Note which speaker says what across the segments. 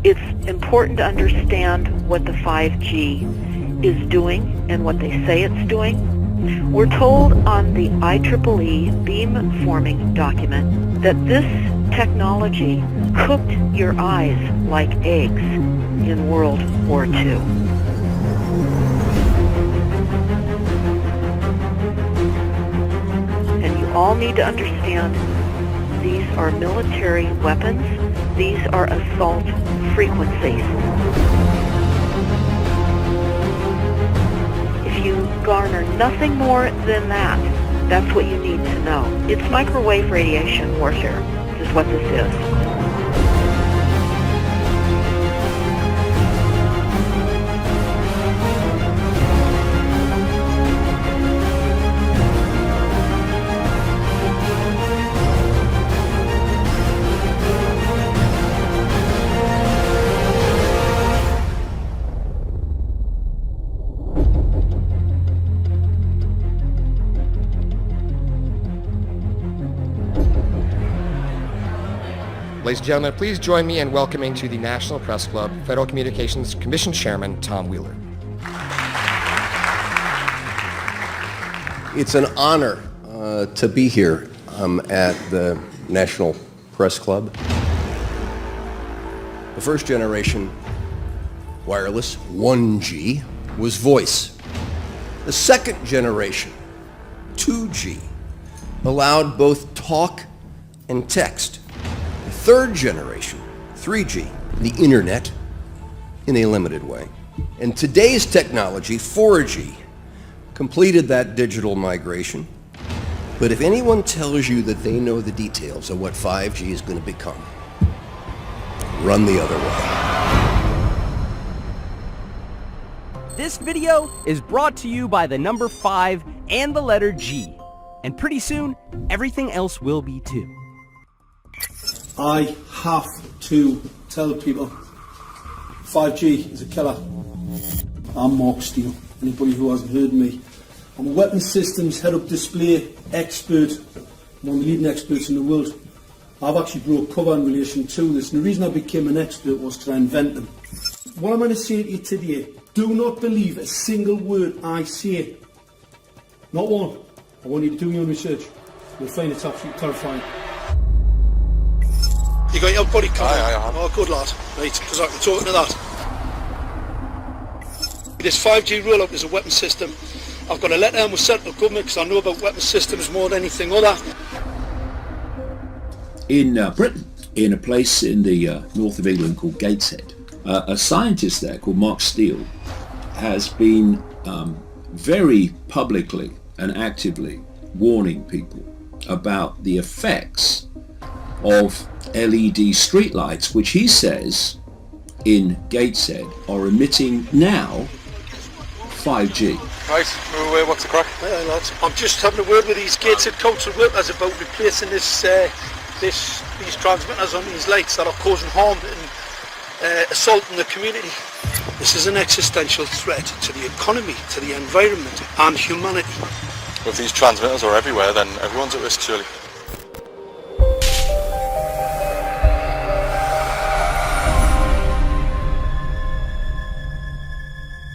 Speaker 1: It's important to understand what the 5G is doing and what they say it's doing. We're told on the IEEE beamforming document that this technology cooked your eyes like eggs in World War II. And you all need to understand these are military weapons. These are assault frequencies. If you garner nothing more than that, that's what you need to know. It's microwave radiation warfare, is what this is.
Speaker 2: Ladies and gentlemen, please join me in welcoming to the National Press Club Federal Communications Commission Chairman Tom Wheeler.
Speaker 3: It's an honor to be here at the National Press Club. The first generation wireless, 1G, was voice. The second generation, 2G, allowed both talk and text. Third generation, 3G, the internet, in a limited way. And today's technology, 4G, completed that digital migration. But if anyone tells you that they know the details of what 5G is going to become, run the other way.
Speaker 4: This video is brought to you by the number 5 and the letter G. And pretty soon, everything else will be too.
Speaker 5: I have to tell people 5G is a killer. I'm Mark Steele. Anybody who hasn't heard me, I'm a weapons systems head-up display expert, one of the leading experts in the world. I've actually brought cover in relation to this, and the reason I became an expert was to invent them. What I'm going to say to you today, do not believe a single word I say. Not one. I want you to do your own research. You'll find it's absolutely terrifying. You got your body covered?
Speaker 6: Aye.
Speaker 5: Oh, good lad. Right, because I can talk to that. This 5G rollout is a weapon system. I've got a letter with central government because I know about weapon systems more than anything other.
Speaker 6: In Britain, in a place in the north of England called Gateshead, a scientist there called Mark Steele has been very publicly and actively warning people about the effects of LED streetlights, which he says in Gateshead are emitting now 5G.
Speaker 7: Right, what's the crack?
Speaker 5: Hey, lads. I'm just having a word with these Gateshead council workers about replacing these transmitters on these lights that are causing harm and assaulting the community. This is an existential threat to the economy, to the environment and humanity.
Speaker 7: If these transmitters are everywhere, then everyone's at risk, surely.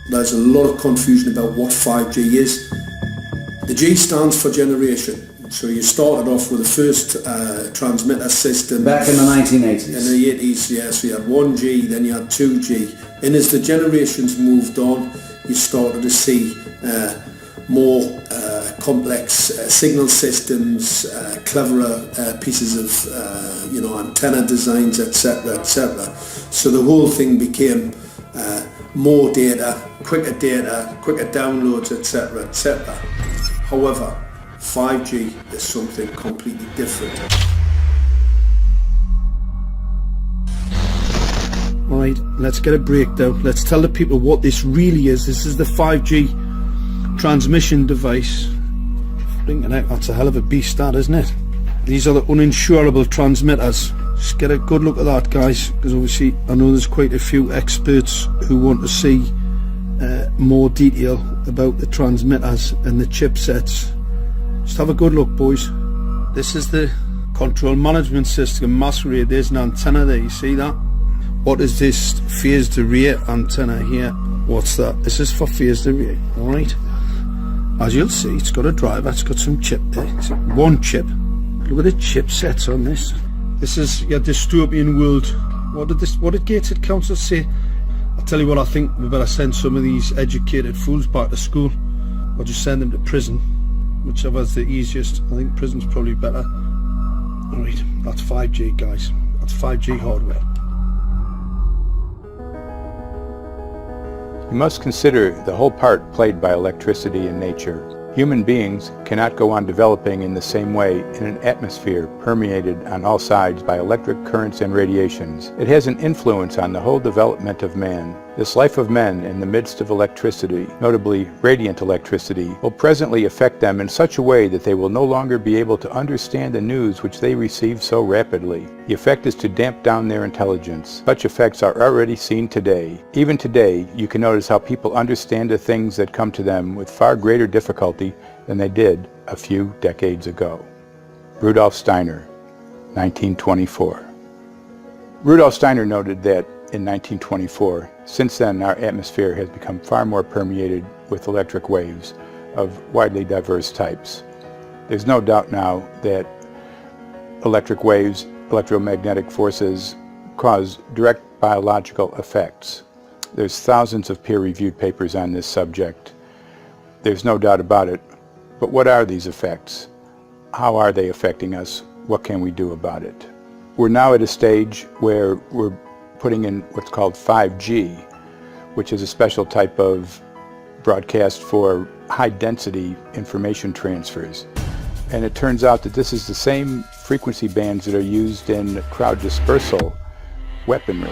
Speaker 5: There's a lot of confusion about what 5G is. The G stands for generation. So you started off with the first transmitter system.
Speaker 8: Back in the 1980s.
Speaker 5: In the 80s, yeah. So you had 1G, then you had 2G. And as the generations moved on, you started to see more complex signal systems, cleverer pieces of antenna designs, etc., etc. So the whole thing became more data, quicker downloads, etc., etc. However, 5G is something completely different. Alright, let's get a breakdown. Let's tell the people what this really is. This is the 5G transmission device. That's a hell of a beast, that, isn't it? These are the uninsurable transmitters. Just get a good look at that, guys, because obviously I know there's quite a few experts who want to see more detail about the transmitters and the chipsets. Just have a good look, boys. This is the control management system masquerade. There's an antenna there, you see that? What is this phased array antenna here? What's that? This is for phased array, alright? As you'll see, it's got a driver, it's got some chip there. It's one chip. Look at the chipsets on this. This is your dystopian world. What did Gateshead Council say? I'll tell you what, I think we better send some of these educated fools back to school, or just send them to prison, whichever's the easiest. I think prison's probably better. Alright, that's 5G, guys. That's 5G hardware.
Speaker 8: You must consider the whole part played by electricity in nature. Human beings cannot go on developing in the same way in an atmosphere permeated on all sides by electric currents and radiations. It has an influence on the whole development of man. This life of men in the midst of electricity, notably radiant electricity, will presently affect them in such a way that they will no longer be able to understand the news which they receive so rapidly. The effect is to damp down their intelligence. Such effects are already seen today. Even today, you can notice how people understand the things that come to them with far greater difficulty than they did a few decades ago. Rudolf Steiner, 1924. Rudolf Steiner noted that in 1924, since then our atmosphere has become far more permeated with electric waves of widely diverse types. There's no doubt now that electric waves, electromagnetic forces, cause direct biological effects. There's thousands of peer-reviewed papers on this subject. There's no doubt about it. But what are these effects? How are they affecting us? What can we do about it? We're now at a stage where we're putting in what's called 5G, which is a special type of broadcast for high-density information transfers. And it turns out that this is the same frequency bands that are used in crowd dispersal weaponry.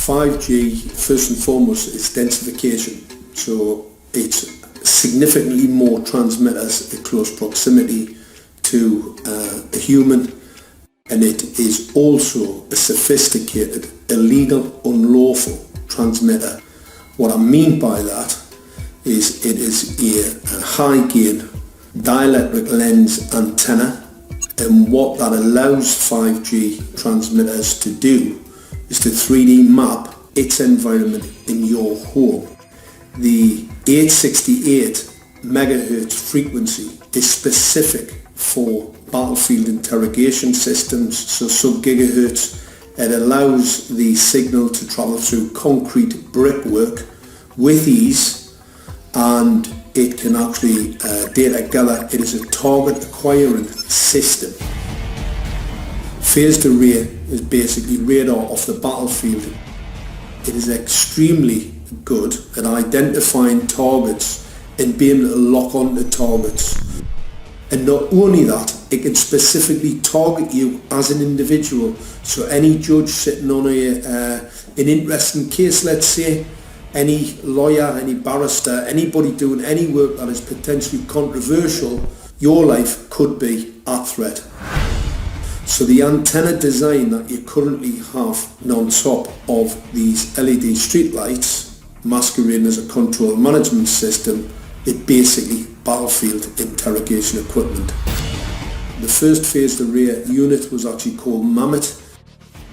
Speaker 5: 5G, first and foremost, is densification. So it's significantly more transmitters at close proximity to a human, and it is also a sophisticated, illegal, unlawful transmitter. What I mean by that is it is a high gain dielectric lens antenna, and what that allows 5G transmitters to do is to 3D map its environment in your home. The 868 megahertz frequency is specific for battlefield interrogation systems, so sub-gigahertz. It allows the signal to travel through concrete brickwork with ease, and it can actually data gather. It is a target acquiring system. Phased array is basically radar off the battlefield. It is extremely good at identifying targets and being able to lock onto targets. And not only that, it can specifically target you as an individual. So any judge sitting on an interesting case, let's say, any lawyer, any barrister, anybody doing any work that is potentially controversial, your life could be at threat. So the antenna design that you currently have on top of these LED streetlights, masquerading as a control management system, is basically battlefield interrogation equipment. The first phased array unit was actually called Mammoth,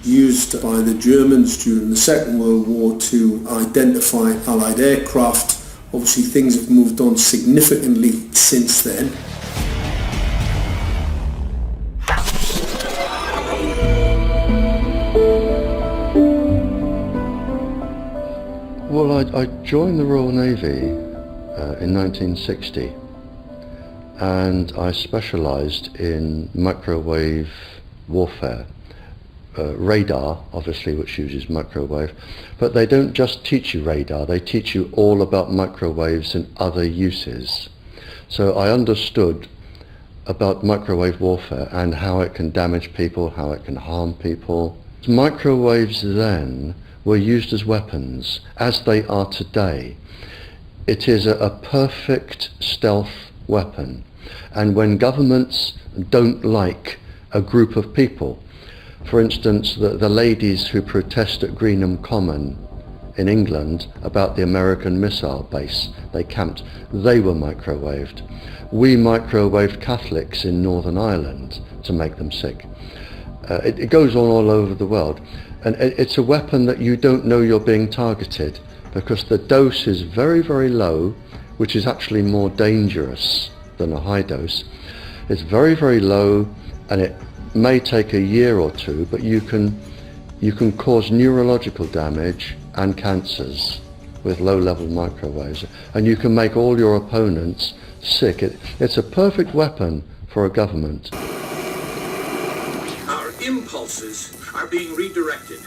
Speaker 5: used by the Germans during the Second World War to identify Allied aircraft. Obviously things have moved on significantly since then.
Speaker 9: Well, I joined the Royal Navy in 1960, and I specialised in microwave warfare. Radar, obviously, which uses microwave, but they don't just teach you radar, they teach you all about microwaves and other uses. So I understood about microwave warfare and how it can damage people, how it can harm people. Microwaves then were used as weapons, as they are today. It is a perfect stealth weapon, and when governments don't like a group of people, For instance, the ladies who protest at Greenham Common in England about the American missile base they camped, they were microwaved. We microwaved Catholics in Northern Ireland to make them sick. It goes on all over the world, and it's a weapon that you don't know you're being targeted because the dose is very, very low, which is actually more dangerous than a high dose. It's very, very low, and it may take a year or two, but you can cause neurological damage and cancers with low-level microwaves, and you can make all your opponents sick. It's a perfect weapon for a government.
Speaker 10: Our impulses are being redirected.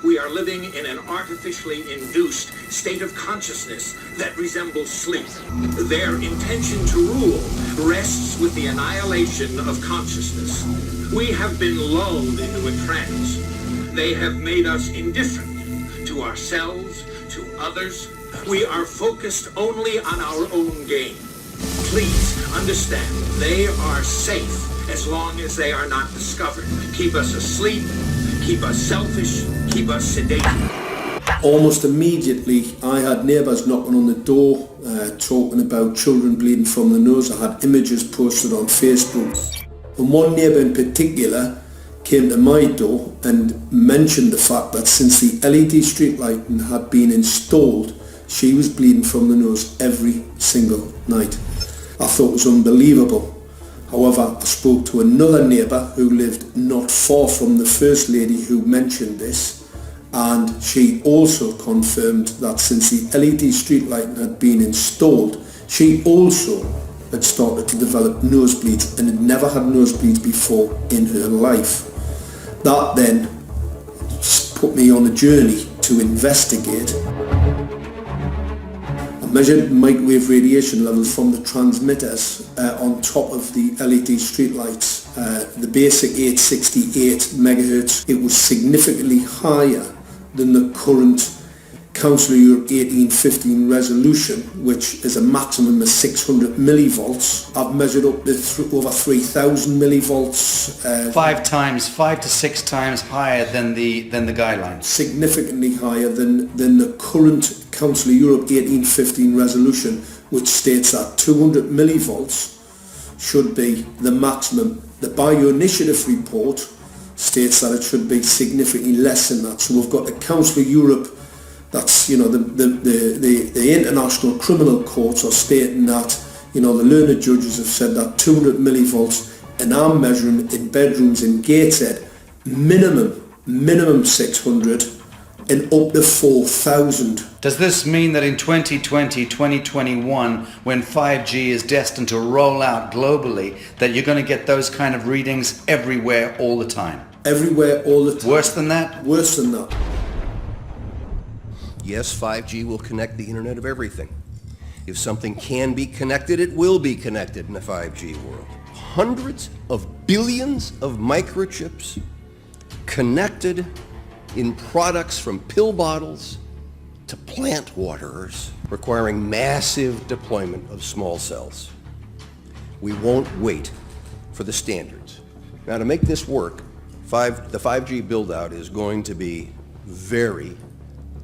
Speaker 10: We are living in an artificially induced state of consciousness that resembles sleep. Their intention to rule rests with the annihilation of consciousness. We have been lulled into a trance. They have made us indifferent to ourselves, to others. We are focused only on our own gain. Please understand, they are safe as long as they are not discovered. Keep us asleep, keep us selfish, keep us sedated.
Speaker 5: Almost immediately, I had neighbours knocking on the door, talking about children bleeding from the nose. I had images posted on Facebook. And one neighbour in particular came to my door and mentioned the fact that since the LED street lighting had been installed, she was bleeding from the nose every single night. I thought it was unbelievable. However, I spoke to another neighbour who lived not far from the first lady who mentioned this, and she also confirmed that since the LED street lighting had been installed, she also had started to develop nosebleeds and had never had nosebleeds before in her life. That then put me on a journey to investigate. I measured microwave radiation levels from the transmitters on top of the LED streetlights. The basic 868 megahertz, it was significantly higher than the current Council of Europe 1815 resolution, which is a maximum of 600 millivolts. I've measured up to over 3,000 millivolts.
Speaker 11: 5 to 6 times higher than the guidelines.
Speaker 5: Significantly higher than the current Council of Europe 1815 resolution, which states that 200 millivolts should be the maximum. The Bioinitiative report states that it should be significantly less than that. So we've got the Council of Europe, that's, the International Criminal Courts are stating that, the learned judges have said that 200 millivolts, and I'm measuring in bedrooms in Gateshead, minimum 600 and up to 4,000.
Speaker 11: Does this mean that in 2020, 2021, when 5G is destined to roll out globally, that you're going to get those kind of readings everywhere all the time?
Speaker 5: Everywhere all the time.
Speaker 11: Worse than that?
Speaker 5: Worse than that.
Speaker 3: Yes, 5G will connect the Internet of everything. If something can be connected, it will be connected in a 5G world. Hundreds of billions of microchips connected in products from pill bottles to plant waterers, requiring massive deployment of small cells. We won't wait for the standards. Now, to make this work, the 5G build-out is going to be very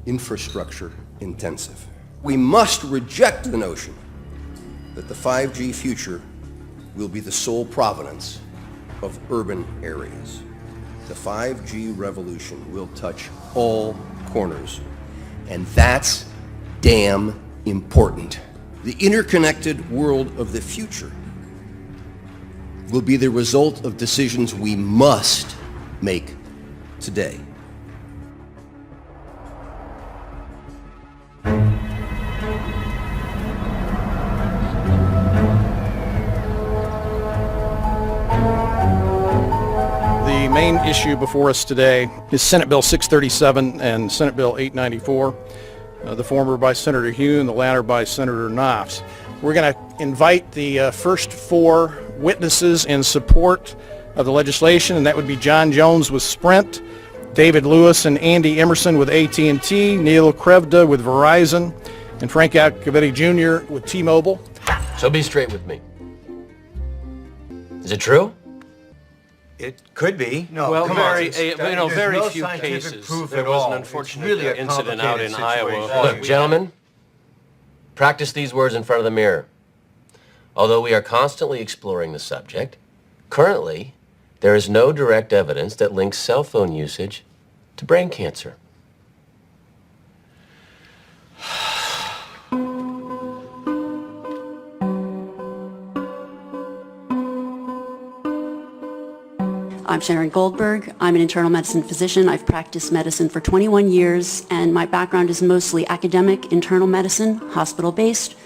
Speaker 3: infrastructure intensive. We must reject the notion that the 5G future will be the sole provenance of urban areas. The 5G revolution will touch all corners, and that's damn important. The interconnected world of the future will be the result of decisions we must make today.
Speaker 12: The main issue before us today is Senate Bill 637 and Senate Bill 894, the former by Senator Hune, the latter by Senator Knopf. We're going to invite the first 4 witnesses in support of the legislation, and that would be John Jones with Sprint, David Lewis and Andy Emerson with AT&T, Neil Krevda with Verizon, and Frank Alcavetti Jr. with T-Mobile.
Speaker 13: So be straight with me. Is it true? It could be.
Speaker 14: No,
Speaker 13: well,
Speaker 14: very few cases. There was an unfortunate incident out in Iowa.
Speaker 15: Look, gentlemen, practice these words in front of the mirror. Although we are constantly exploring the subject, currently, there is no direct evidence that links cell phone usage to brain cancer.
Speaker 16: I'm Sharon Goldberg. I'm an internal medicine physician. I've practiced medicine for 21 years, and my background is mostly academic, internal medicine, hospital-based,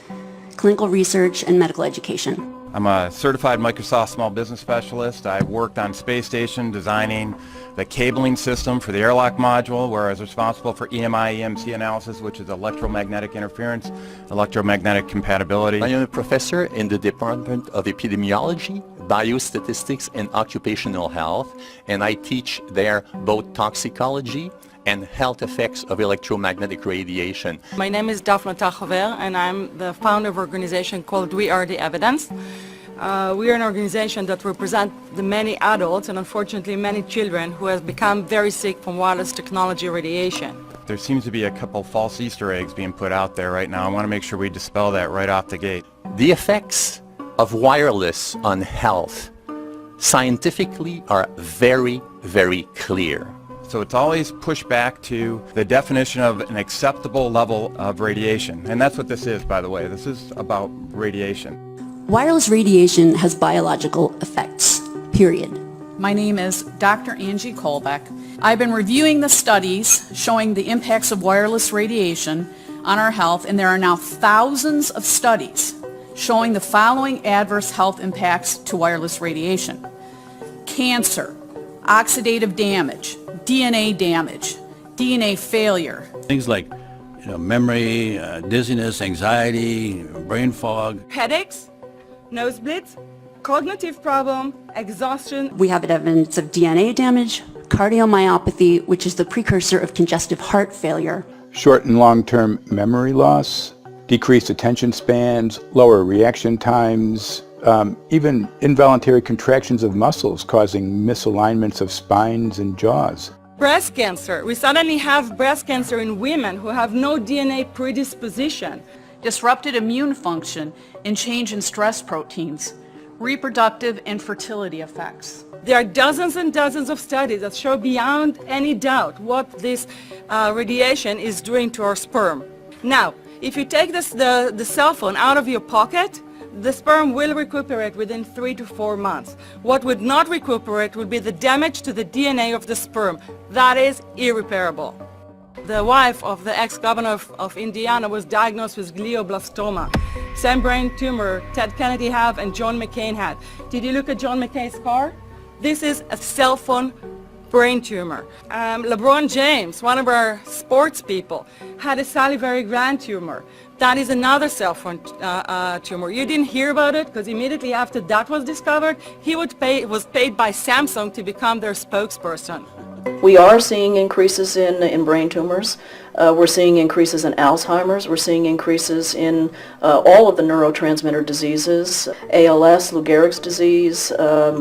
Speaker 16: clinical research, and medical education.
Speaker 17: I'm a certified Microsoft small business specialist. I worked on space station designing the cabling system for the airlock module, where I was responsible for EMI, EMC analysis, which is electromagnetic interference, electromagnetic compatibility.
Speaker 18: I am a professor in the Department of Epidemiology, Biostatistics, and Occupational Health, and I teach there both toxicology and health effects of electromagnetic radiation.
Speaker 19: My name is Daphne Tachover, and I'm the founder of an organization called We Are the Evidence. We are an organization that represents the many adults and unfortunately many children who have become very sick from wireless technology radiation.
Speaker 17: There seems to be a couple false Easter eggs being put out there right now. I want to make sure we dispel that right off the gate.
Speaker 18: The effects of wireless on health scientifically are very, very clear.
Speaker 17: So it's always pushed back to the definition of an acceptable level of radiation. And that's what this is, by the way. This is about radiation.
Speaker 16: Wireless radiation has biological effects, period.
Speaker 20: My name is Dr. Angie Kolbeck. I've been reviewing the studies showing the impacts of wireless radiation on our health, and there are now thousands of studies showing the following adverse health impacts to wireless radiation: cancer, oxidative damage, DNA damage, DNA failure.
Speaker 21: Things like memory, dizziness, anxiety, brain fog.
Speaker 19: Headaches, nosebleeds, cognitive problem, exhaustion.
Speaker 16: We have evidence of DNA damage, cardiomyopathy, which is the precursor of congestive heart failure.
Speaker 8: Short and long-term memory loss, decreased attention spans, lower reaction times, even involuntary contractions of muscles causing misalignments of spines and jaws.
Speaker 19: Breast cancer. We suddenly have breast cancer in women who have no DNA predisposition.
Speaker 20: Disrupted immune function and change in stress proteins, reproductive and fertility effects.
Speaker 19: There are dozens and dozens of studies that show beyond any doubt what this radiation is doing to our sperm. Now, if you take the cell phone out of your pocket, the sperm will recuperate within 3 to 4 months. What would not recuperate would be the damage to the DNA of the sperm. That is irreparable. The wife of the ex-governor of Indiana was diagnosed with glioblastoma. Same brain tumor Ted Kennedy had and John McCain had. Did you look at John McCain's scar? This is a cell phone brain tumor. LeBron James, one of our sports people, had a salivary gland tumor. That is another cell phone tumor. You didn't hear about it because immediately after that was discovered, he was paid by Samsung to become their spokesperson.
Speaker 22: We are seeing increases in brain tumors. We're seeing increases in Alzheimer's. We're seeing increases in all of the neurotransmitter diseases, ALS, Lou Gehrig's disease,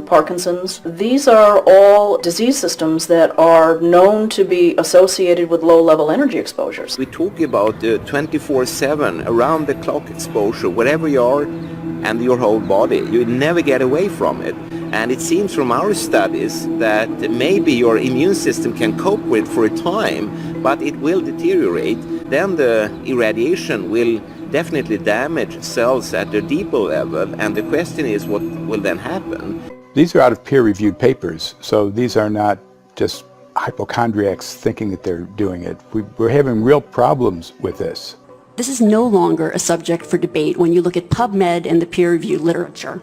Speaker 22: Parkinson's. These are all disease systems that are known to be associated with low-level energy exposures.
Speaker 23: We talk about 24/7, around-the-clock exposure, wherever you are and your whole body. You never get away from it. And it seems from our studies that maybe your immune system can cope with for a time, but it will deteriorate. Then the irradiation will definitely damage cells at their deeper level, and the question is what will then happen?
Speaker 8: These are out of peer-reviewed papers, so these are not just hypochondriacs thinking that they're doing it. We're having real problems with this.
Speaker 16: This is no longer a subject for debate when you look at PubMed and the peer-reviewed literature.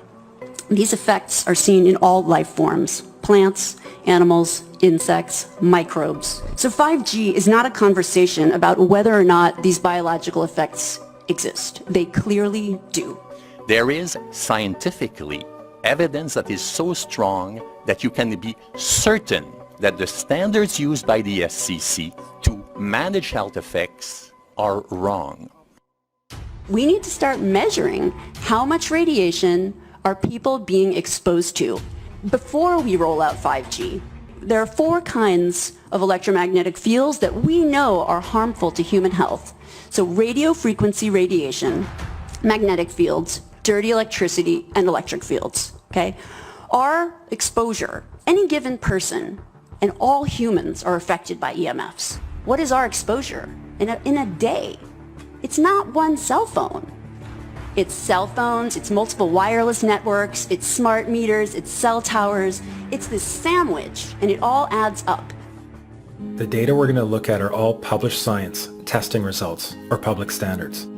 Speaker 16: These effects are seen in all life forms: plants, animals, insects, microbes. So 5G is not a conversation about whether or not these biological effects exist. They clearly do.
Speaker 18: There is scientifically evidence that is so strong that you can be certain that the standards used by the SCC to manage health effects are wrong.
Speaker 16: We need to start measuring how much radiation are people being exposed to. before we roll out 5G, there are 4 kinds of electromagnetic fields that we know are harmful to human health. So radio frequency radiation, magnetic fields, dirty electricity, and electric fields, okay? Our exposure, any given person, and all humans are affected by EMFs. What is our exposure in a day? It's not one cell phone. It's cell phones, it's multiple wireless networks, it's smart meters, it's cell towers. It's this sandwich, and it all adds up.
Speaker 1: The data we're going to look at are all published science, testing results, or public standards.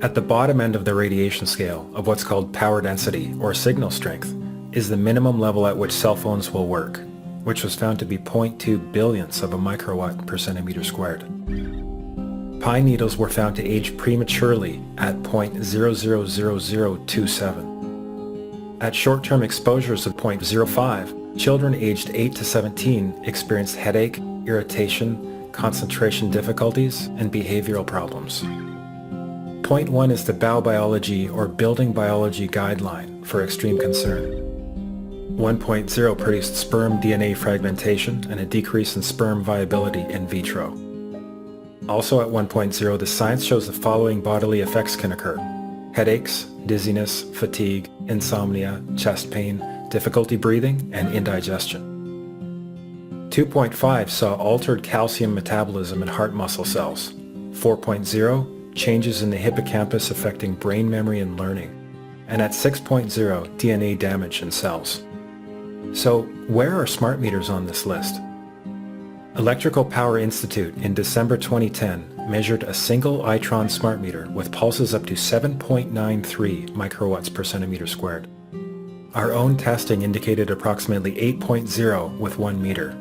Speaker 1: At the bottom end of the radiation scale of what's called power density, or signal strength, is the minimum level at which cell phones will work, which was found to be 0.2 billionths of a microwatt per centimeter squared. Pine needles were found to age prematurely at 0.000027. At short-term exposures of 0.05, children aged 8 to 17 experienced headache, irritation, concentration difficulties, and behavioral problems. 0.1 is the biobiology or building biology guideline for extreme concern. 1.0 produced sperm DNA fragmentation and a decrease in sperm viability in vitro. Also at 1.0, the science shows the following bodily effects can occur: headaches, dizziness, fatigue, insomnia, chest pain, difficulty breathing, and indigestion. 2.5 saw altered calcium metabolism in heart muscle cells. 4.0, changes in the hippocampus affecting brain memory and learning. And at 6.0, DNA damage in cells. So where are smart meters on this list? Electrical Power Institute in December 2010 measured a single Itron smart meter with pulses up to 7.93 microwatts per centimeter squared. Our own testing indicated approximately 8.0 with 1 meter.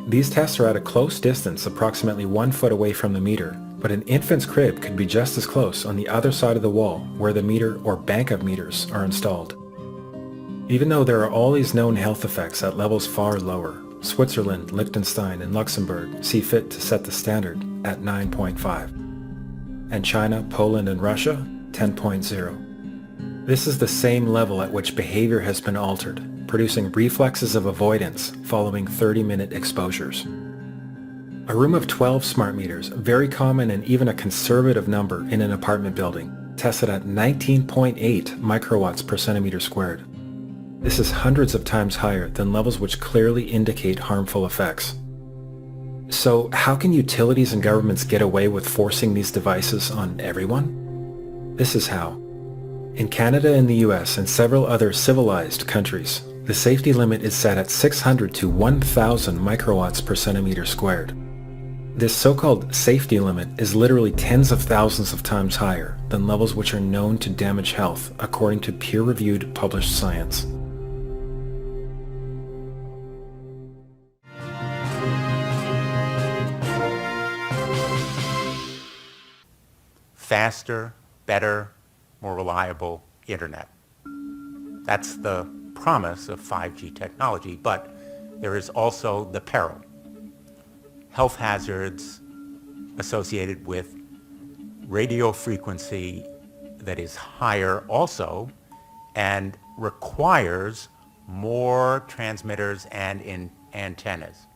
Speaker 1: These tests are at a close distance, approximately 1 foot away from the meter, but an infant's crib could be just as close on the other side of the wall where the meter or bank of meters are installed. Even though there are all these known health effects at levels far lower, Switzerland, Liechtenstein, and Luxembourg see fit to set the standard at 9.5. And China, Poland, and Russia, 10.0. This is the same level at which behavior has been altered, producing reflexes of avoidance following 30-minute exposures. A room of 12 smart meters, very common and even a conservative number in an apartment building, tested at 19.8 microwatts per centimeter squared. This is hundreds of times higher than levels which clearly indicate harmful effects. So how can utilities and governments get away with forcing these devices on everyone? This is how. In Canada and the US and several other civilized countries, the safety limit is set at 600 to 1,000 microwatts per centimeter squared. This so-called safety limit is literally tens of thousands of times higher than levels which are known to damage health according to peer-reviewed published science.
Speaker 2: Faster, better, more reliable internet. That's the promise of 5G technology, but there is also the peril. Health hazards associated with radio frequency that is higher also and requires more transmitters and antennas.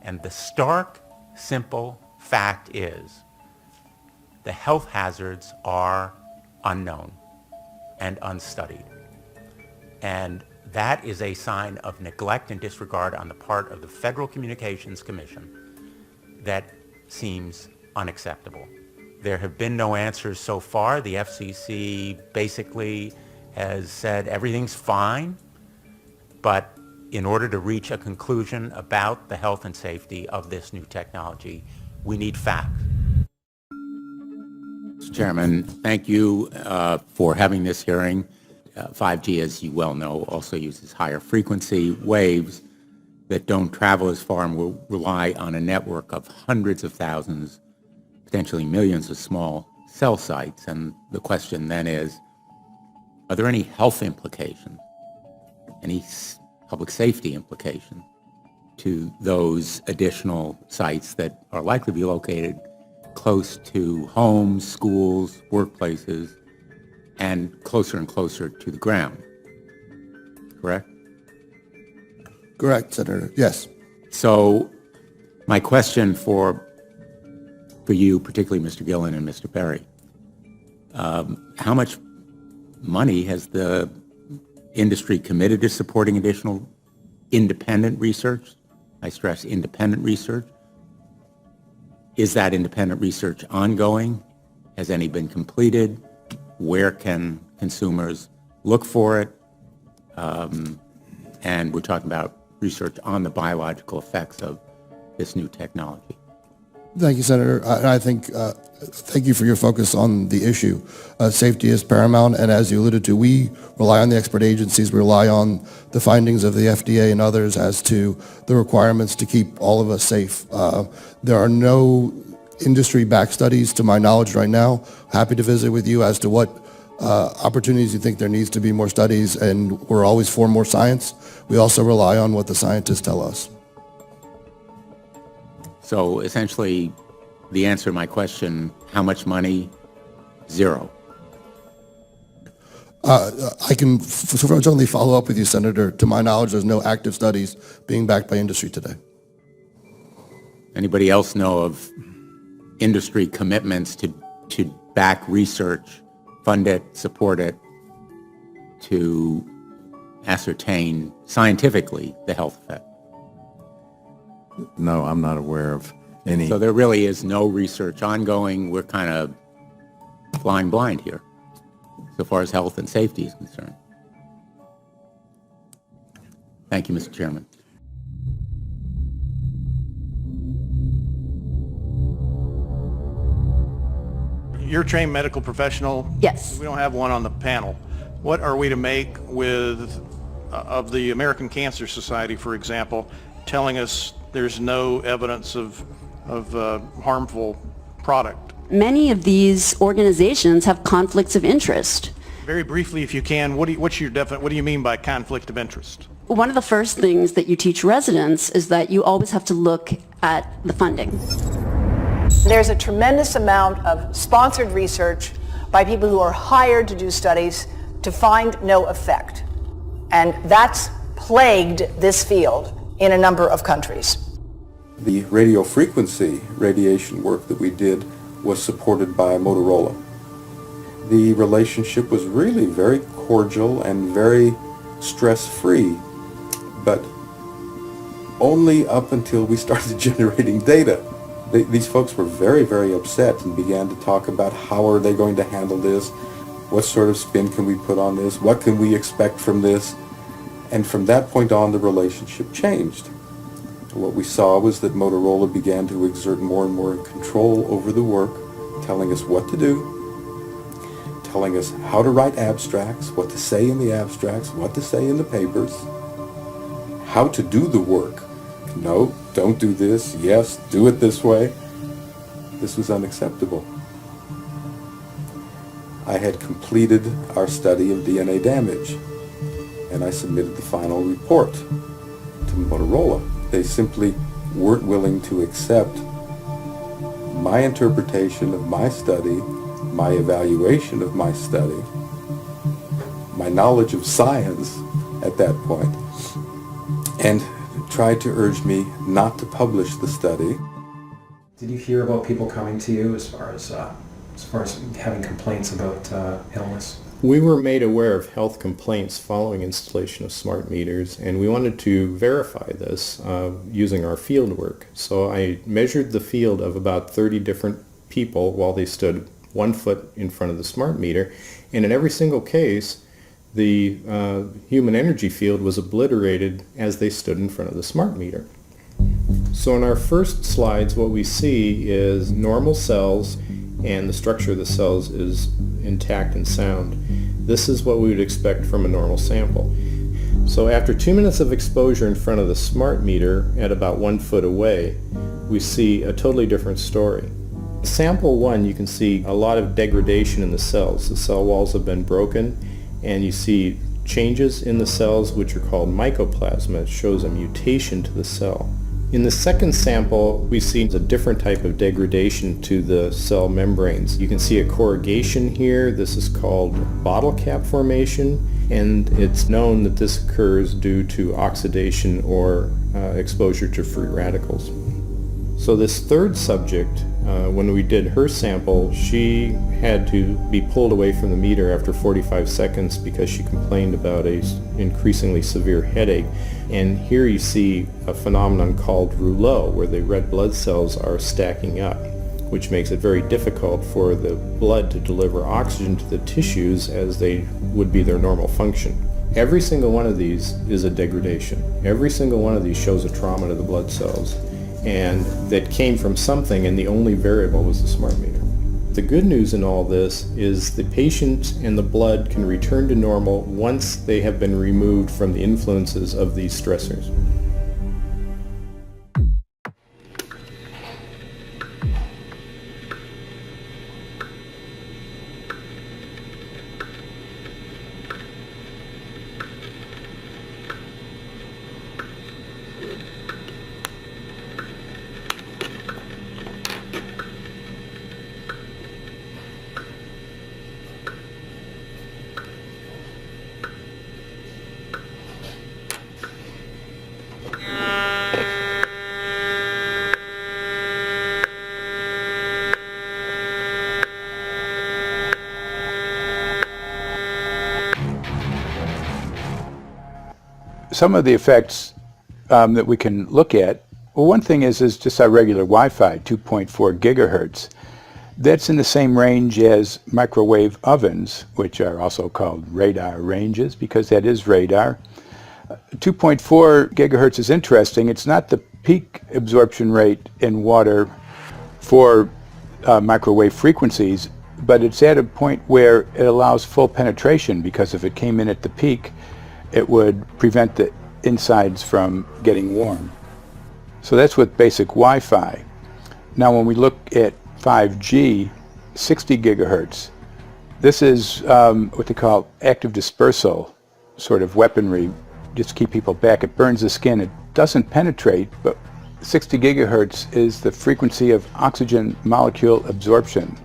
Speaker 2: And the stark, simple fact is the health hazards are unknown and unstudied. And that is a sign of neglect and disregard on the part of the Federal Communications Commission that seems unacceptable. There have been no answers so far. The FCC basically has said everything's fine, but in order to reach a conclusion about the health and safety of this new technology, we need facts.
Speaker 13: Mr. Chairman, thank you for having this hearing. 5G, as you well know, also uses higher frequency waves that don't travel as far and will rely on a network of hundreds of thousands, potentially millions of small cell sites. And the question then is, are there any health implications, any public safety implications to those additional sites that are likely to be located close to homes, schools, workplaces, and closer to the ground, correct?
Speaker 4: Correct, Senator. Yes.
Speaker 13: So my question for you, particularly Mr. Gillen and Mr. Perry, how much money has the industry committed to supporting additional independent research? I stress independent research. Is that independent research ongoing? Has any been completed? Where can consumers look for it? And we're talking about research on the biological effects of this new technology.
Speaker 4: Thank you, Senator. I think, thank you for your focus on the issue. Safety is paramount, and as you alluded to, we rely on the expert agencies, we rely on the findings of the FDA and others as to the requirements to keep all of us safe. There are no industry-backed studies, to my knowledge right now. Happy to visit with you as to what opportunities you think there needs to be more studies, and we're always for more science. We also rely on what the scientists tell us.
Speaker 13: So essentially, the answer to my question, how much money? Zero.
Speaker 4: I can certainly follow up with you, Senator. To my knowledge, there's no active studies being backed by industry today.
Speaker 13: Anybody else know of industry commitments to back research, fund it, support it, to ascertain scientifically the health effect?
Speaker 6: No, I'm not aware of any.
Speaker 13: So there really is no research ongoing. We're kind of flying blind here, so far as health and safety is concerned. Thank you, Mr. Chairman.
Speaker 12: You're a trained medical professional.
Speaker 16: Yes.
Speaker 12: We don't have one on the panel. What are we to make of the American Cancer Society, for example, telling us there's no evidence of harmful product?
Speaker 16: Many of these organizations have conflicts of interest.
Speaker 12: Very briefly, if you can, what do you mean by conflict of interest?
Speaker 16: One of the first things that you teach residents is that you always have to look at the funding.
Speaker 7: There's a tremendous amount of sponsored research by people who are hired to do studies to find no effect. And that's plagued this field in a number of countries.
Speaker 24: The radio frequency radiation work that we did was supported by Motorola. The relationship was really very cordial and very stress-free, but only up until we started generating data. These folks were very, very upset and began to talk about how are they going to handle this, what sort of spin can we put on this, what can we expect from this, and from that point on the relationship changed. What we saw was that Motorola began to exert more and more control over the work, telling us what to do, telling us how to write abstracts, what to say in the abstracts, what to say in the papers, how to do the work. No, don't do this. Yes, do it this way. This was unacceptable. I had completed our study of DNA damage, and I submitted the final report to Motorola. They simply weren't willing to accept my interpretation of my study, my evaluation of my study, my knowledge of science at that point, and tried to urge me not to publish the study.
Speaker 1: Did you hear about people coming to you as far as having complaints about illness?
Speaker 25: We were made aware of health complaints following installation of smart meters, and we wanted to verify this using our field work. So I measured the field of about 30 different people while they stood 1 foot in front of the smart meter, and in every single case the human energy field was obliterated as they stood in front of the smart meter. So in our first slides, what we see is normal cells, and the structure of the cells is intact and sound. This is what we would expect from a normal sample. So after 2 minutes of exposure in front of the smart meter at about 1 foot away, we see a totally different story. Sample 1, you can see a lot of degradation in the cells. The cell walls have been broken, and you see changes in the cells which are called mycoplasma. It shows a mutation to the cell. In the second sample, we see a different type of degradation to the cell membranes. You can see a corrugation here. This is called bottle cap formation, and it's known that this occurs due to oxidation or exposure to free radicals. So this third subject, when we did her sample, she had to be pulled away from the meter after 45 seconds because she complained about an increasingly severe headache. And here you see a phenomenon called rouleau, where the red blood cells are stacking up, which makes it very difficult for the blood to deliver oxygen to the tissues as they would be their normal function. Every single one of these is a degradation. Every single one of these shows a trauma to the blood cells, and that came from something, and the only variable was the smart meter. The good news in all this is the patient and the blood can return to normal once they have been removed from the influences of these stressors.
Speaker 8: Some of the effects that we can look at, well, one thing is just our regular Wi-Fi, 2.4 gigahertz. That's in the same range as microwave ovens, which are also called radar ranges, because that is radar. 2.4 gigahertz is interesting. It's not the peak absorption rate in water for microwave frequencies, but it's at a point where it allows full penetration, because if it came in at the peak, it would prevent the insides from getting warm. So that's with basic Wi-Fi. Now when we look at 5G, 60 gigahertz, this is what they call active dispersal sort of weaponry, just to keep people back. It burns the skin. It doesn't penetrate, but 60 gigahertz is the frequency of oxygen molecule absorption.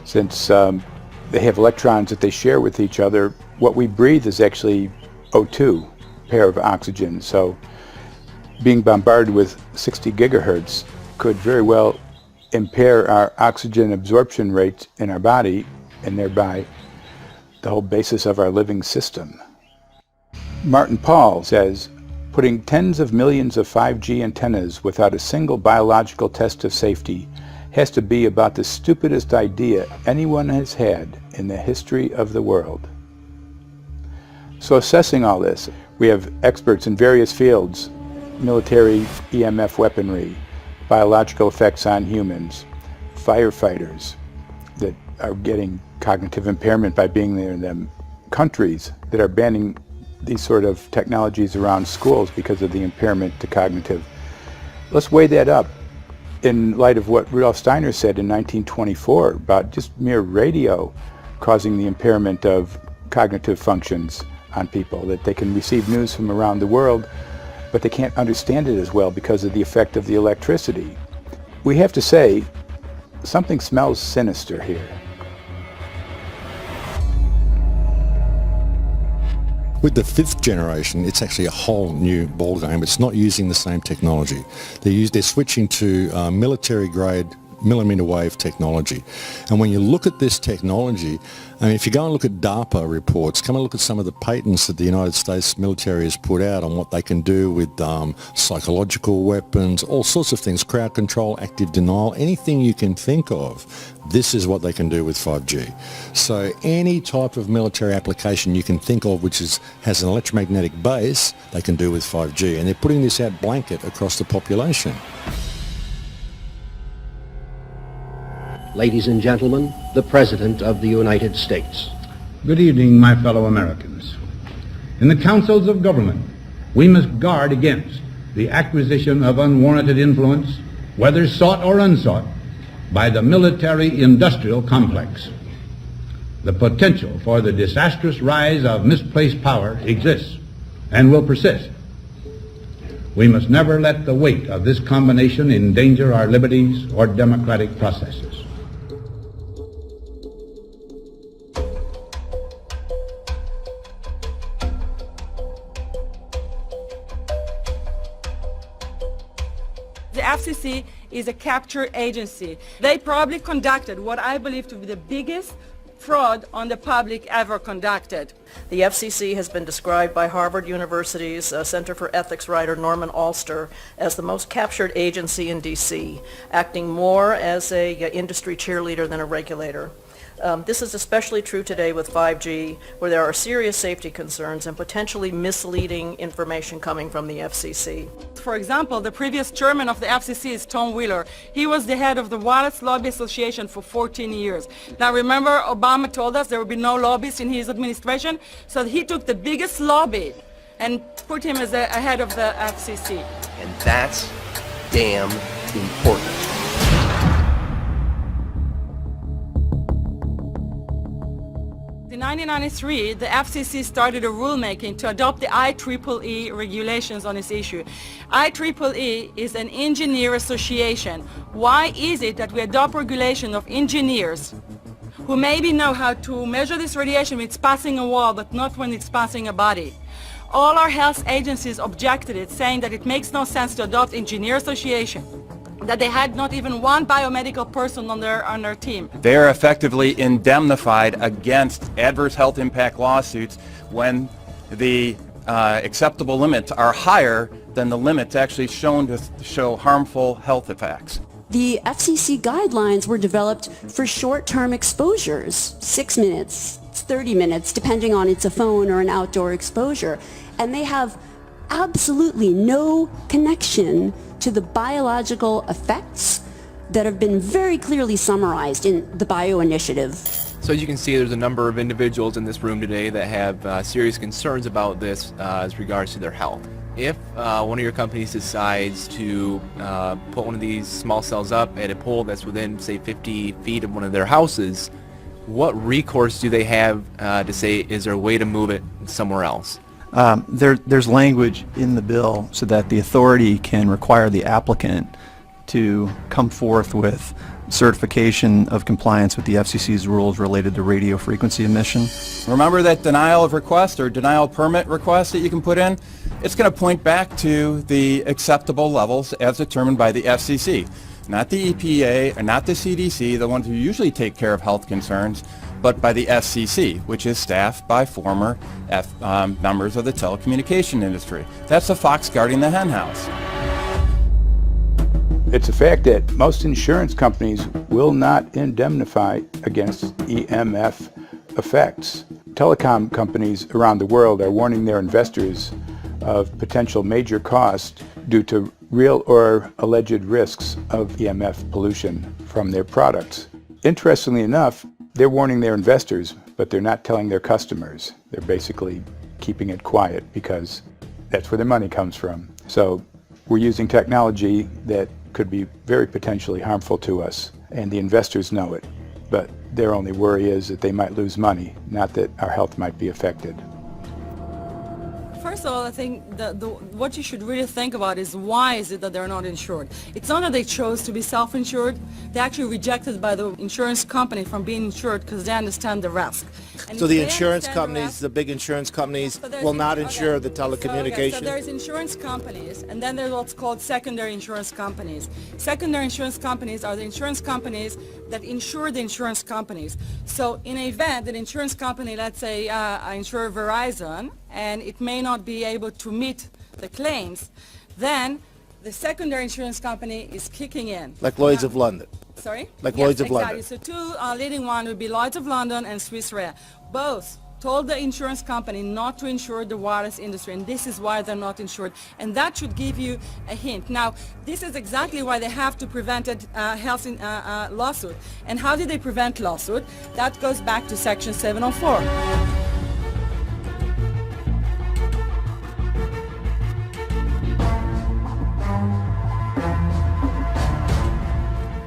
Speaker 8: Since they have electrons that they share with each other, what we breathe is actually O2, pair of oxygen. So being bombarded with 60 gigahertz could very well impair our oxygen absorption rate in our body, and thereby the whole basis of our living system. Martin Pall says, putting tens of millions of 5G antennas without a single biological test of safety has to be about the stupidest idea anyone has had in the history of the world. So assessing all this, we have experts in various fields, military EMF weaponry, biological effects on humans, firefighters that are getting cognitive impairment by being there in them, countries that are banning these sort of technologies around schools because of the impairment to cognitive. Let's weigh that up in light of what Rudolf Steiner said in 1924 about just mere radio causing the impairment of cognitive functions on people, that they can receive news from around the world, but they can't understand it as well because of the effect of the electricity. We have to say, something smells sinister here.
Speaker 3: With the 5th generation, it's actually a whole new ballgame. It's not using the same technology. They're switching to military-grade millimeter wave technology. And when you look at this technology, I mean, if you go and look at DARPA reports, come and look at some of the patents that the United States military has put out on what they can do with psychological weapons, all sorts of things, crowd control, active denial, anything you can think of, this is what they can do with 5G. So any type of military application you can think of which has an electromagnetic base, they can do with 5G. And they're putting this out blanket across the population.
Speaker 5: Ladies and gentlemen, the President of the United States.
Speaker 9: Good evening, my fellow Americans. In the councils of government, we must guard against the acquisition of unwarranted influence, whether sought or unsought, by the military-industrial complex. The potential for the disastrous rise of misplaced power exists and will persist. We must never let the weight of this combination endanger our liberties or democratic processes.
Speaker 19: The FCC is a capture agency. They probably conducted what I believe to be the biggest fraud on the public ever conducted.
Speaker 22: The FCC has been described by Harvard University's Center for Ethics writer Norman Alster as the most captured agency in D.C., acting more as a industry cheerleader than a regulator. This is especially true today with 5G, where there are serious safety concerns and potentially misleading information coming from the FCC.
Speaker 19: For example, the previous chairman of the FCC is Tom Wheeler. He was the head of the Wireless Lobby Association for 14 years. Now remember, Obama told us there would be no lobbyists in his administration, so he took the biggest lobby and put him as the head of the FCC.
Speaker 10: And that's damn important.
Speaker 19: In 1993, the FCC started a rulemaking to adopt the IEEE regulations on this issue. IEEE is an engineer association. Why is it that we adopt regulation of engineers who maybe know how to measure this radiation when it's passing a wall, but not when it's passing a body? All our health agencies objected it, saying that it makes no sense to adopt engineer association, that they had not even one biomedical person on their team.
Speaker 11: They are effectively indemnified against adverse health impact lawsuits when the acceptable limits are higher than the limits actually shown to show harmful health effects.
Speaker 16: The FCC guidelines were developed for short-term exposures, 6 minutes, 30 minutes, depending on it's a phone or an outdoor exposure. And they have absolutely no connection to the biological effects that have been very clearly summarized in the Bio Initiative.
Speaker 14: So as you can see, there's a number of individuals in this room today that have serious concerns about this as regards to their health. If one of your companies decides to put one of these small cells up at a pole that's within, say, 50 feet of one of their houses, what recourse do they have to say, is there a way to move it somewhere else?
Speaker 6: There's language in the bill so that the authority can require the applicant to come forth with certification of compliance with the FCC's rules related to radio frequency emission.
Speaker 11: Remember that denial of request or denial of permit request that you can put in? It's going to point back to the acceptable levels as determined by the FCC, not the EPA or not the CDC, the ones who usually take care of health concerns, but by the FCC, which is staffed by former members of the telecommunication industry. That's the fox guarding the hen house.
Speaker 8: It's a fact that most insurance companies will not indemnify against EMF effects. Telecom companies around the world are warning their investors of potential major costs due to real or alleged risks of EMF pollution from their products. Interestingly enough, they're warning their investors, but they're not telling their customers. They're basically keeping it quiet because that's where their money comes from. So we're using technology that could be very potentially harmful to us, and the investors know it. But their only worry is that they might lose money, not that our health might be affected.
Speaker 19: First of all, I think what you should really think about is why is it that they're not insured? It's not that they chose to be self-insured. They actually rejected by the insurance company from being insured because they understand the risk. And
Speaker 15: so the insurance companies, the big insurance companies, will not insure the telecommunications?
Speaker 19: So there's insurance companies, and then there's what's called secondary insurance companies. Secondary insurance companies are the insurance companies that insure the insurance companies. So in an event, an insurance company, let's say I insure Verizon, and it may not be able to meet the claims, then the secondary insurance company is kicking in.
Speaker 15: Like Lloyd's of London?
Speaker 19: Sorry?
Speaker 15: Like
Speaker 19: yes,
Speaker 15: Lloyd's of
Speaker 19: exactly.
Speaker 15: London?
Speaker 19: So two leading ones would be Lloyd's of London and Swiss Re. Both told the insurance company not to insure the wireless industry, and this is why they're not insured. And that should give you a hint. Now, this is exactly why they have to prevent a health lawsuit. And how did they prevent lawsuit? That goes back to Section 704.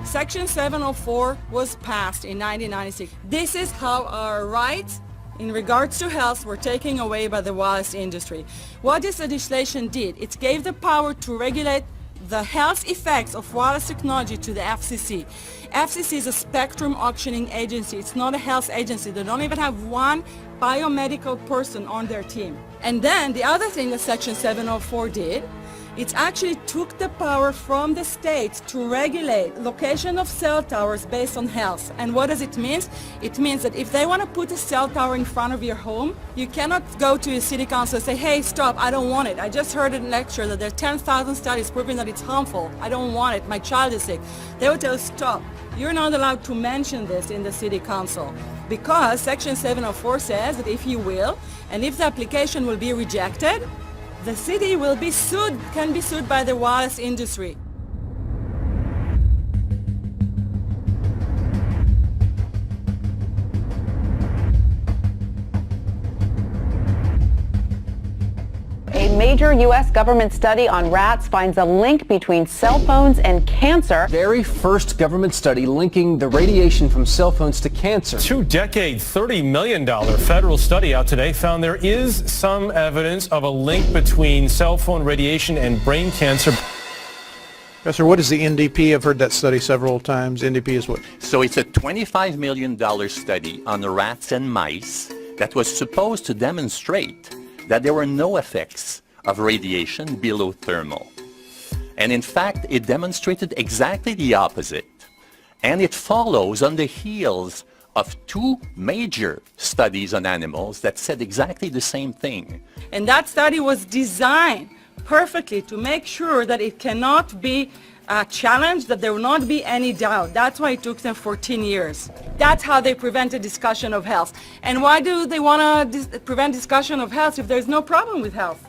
Speaker 19: Section 704 was passed in 1996. This is how our rights in regards to health were taken away by the wireless industry. What this legislation did, it gave the power to regulate the health effects of wireless technology to the FCC. FCC is a spectrum auctioning agency. It's not a health agency. They don't even have one biomedical person on their team. And then the other thing that Section 704 did, it actually took the power from the states to regulate location of cell towers based on health. And what does it mean? It means that if they want to put a cell tower in front of your home, you cannot go to your city council and say, hey, stop, I don't want it. I just heard in a lecture that there are 10,000 studies proving that it's harmful. I don't want it. My child is sick. They will tell you, stop. You're not allowed to mention this in the city council because Section 704 says that if you will, and if the application will be rejected, the city will be sued, can be sued by the wireless industry.
Speaker 17: A major U.S. government study on rats finds a link between cell phones and cancer.
Speaker 10: Very first government study linking the radiation from cell phones to cancer.
Speaker 18: Two-decade, $30 million federal study out today found there is some evidence of a link between cell phone radiation and brain cancer.
Speaker 12: Professor, what is the NDP? I've heard that study several times. NDP is what?
Speaker 20: So it's a $25 million study on rats and mice that was supposed to demonstrate that there were no effects of radiation below thermal. And in fact, it demonstrated exactly the opposite. And it follows on the heels of two major studies on animals that said exactly the same thing.
Speaker 19: And that study was designed perfectly to make sure that it cannot be challenged, that there will not be any doubt. That's why it took them 14 years. That's how they prevented discussion of health. And why do they want to prevent discussion of health if there's no problem with health?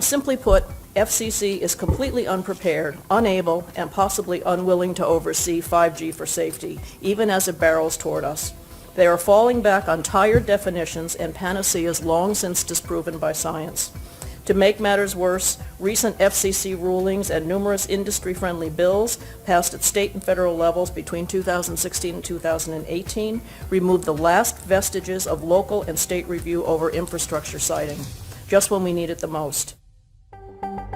Speaker 22: Simply put, FCC is completely unprepared, unable, and possibly unwilling to oversee 5G for safety, even as it barrels toward us. They are falling back on tired definitions and panaceas long since disproven by science. To make matters worse, recent FCC rulings and numerous industry-friendly bills passed at state and federal levels between 2016 and 2018 removed the last vestiges of local and state review over infrastructure siting, just when we need it the most.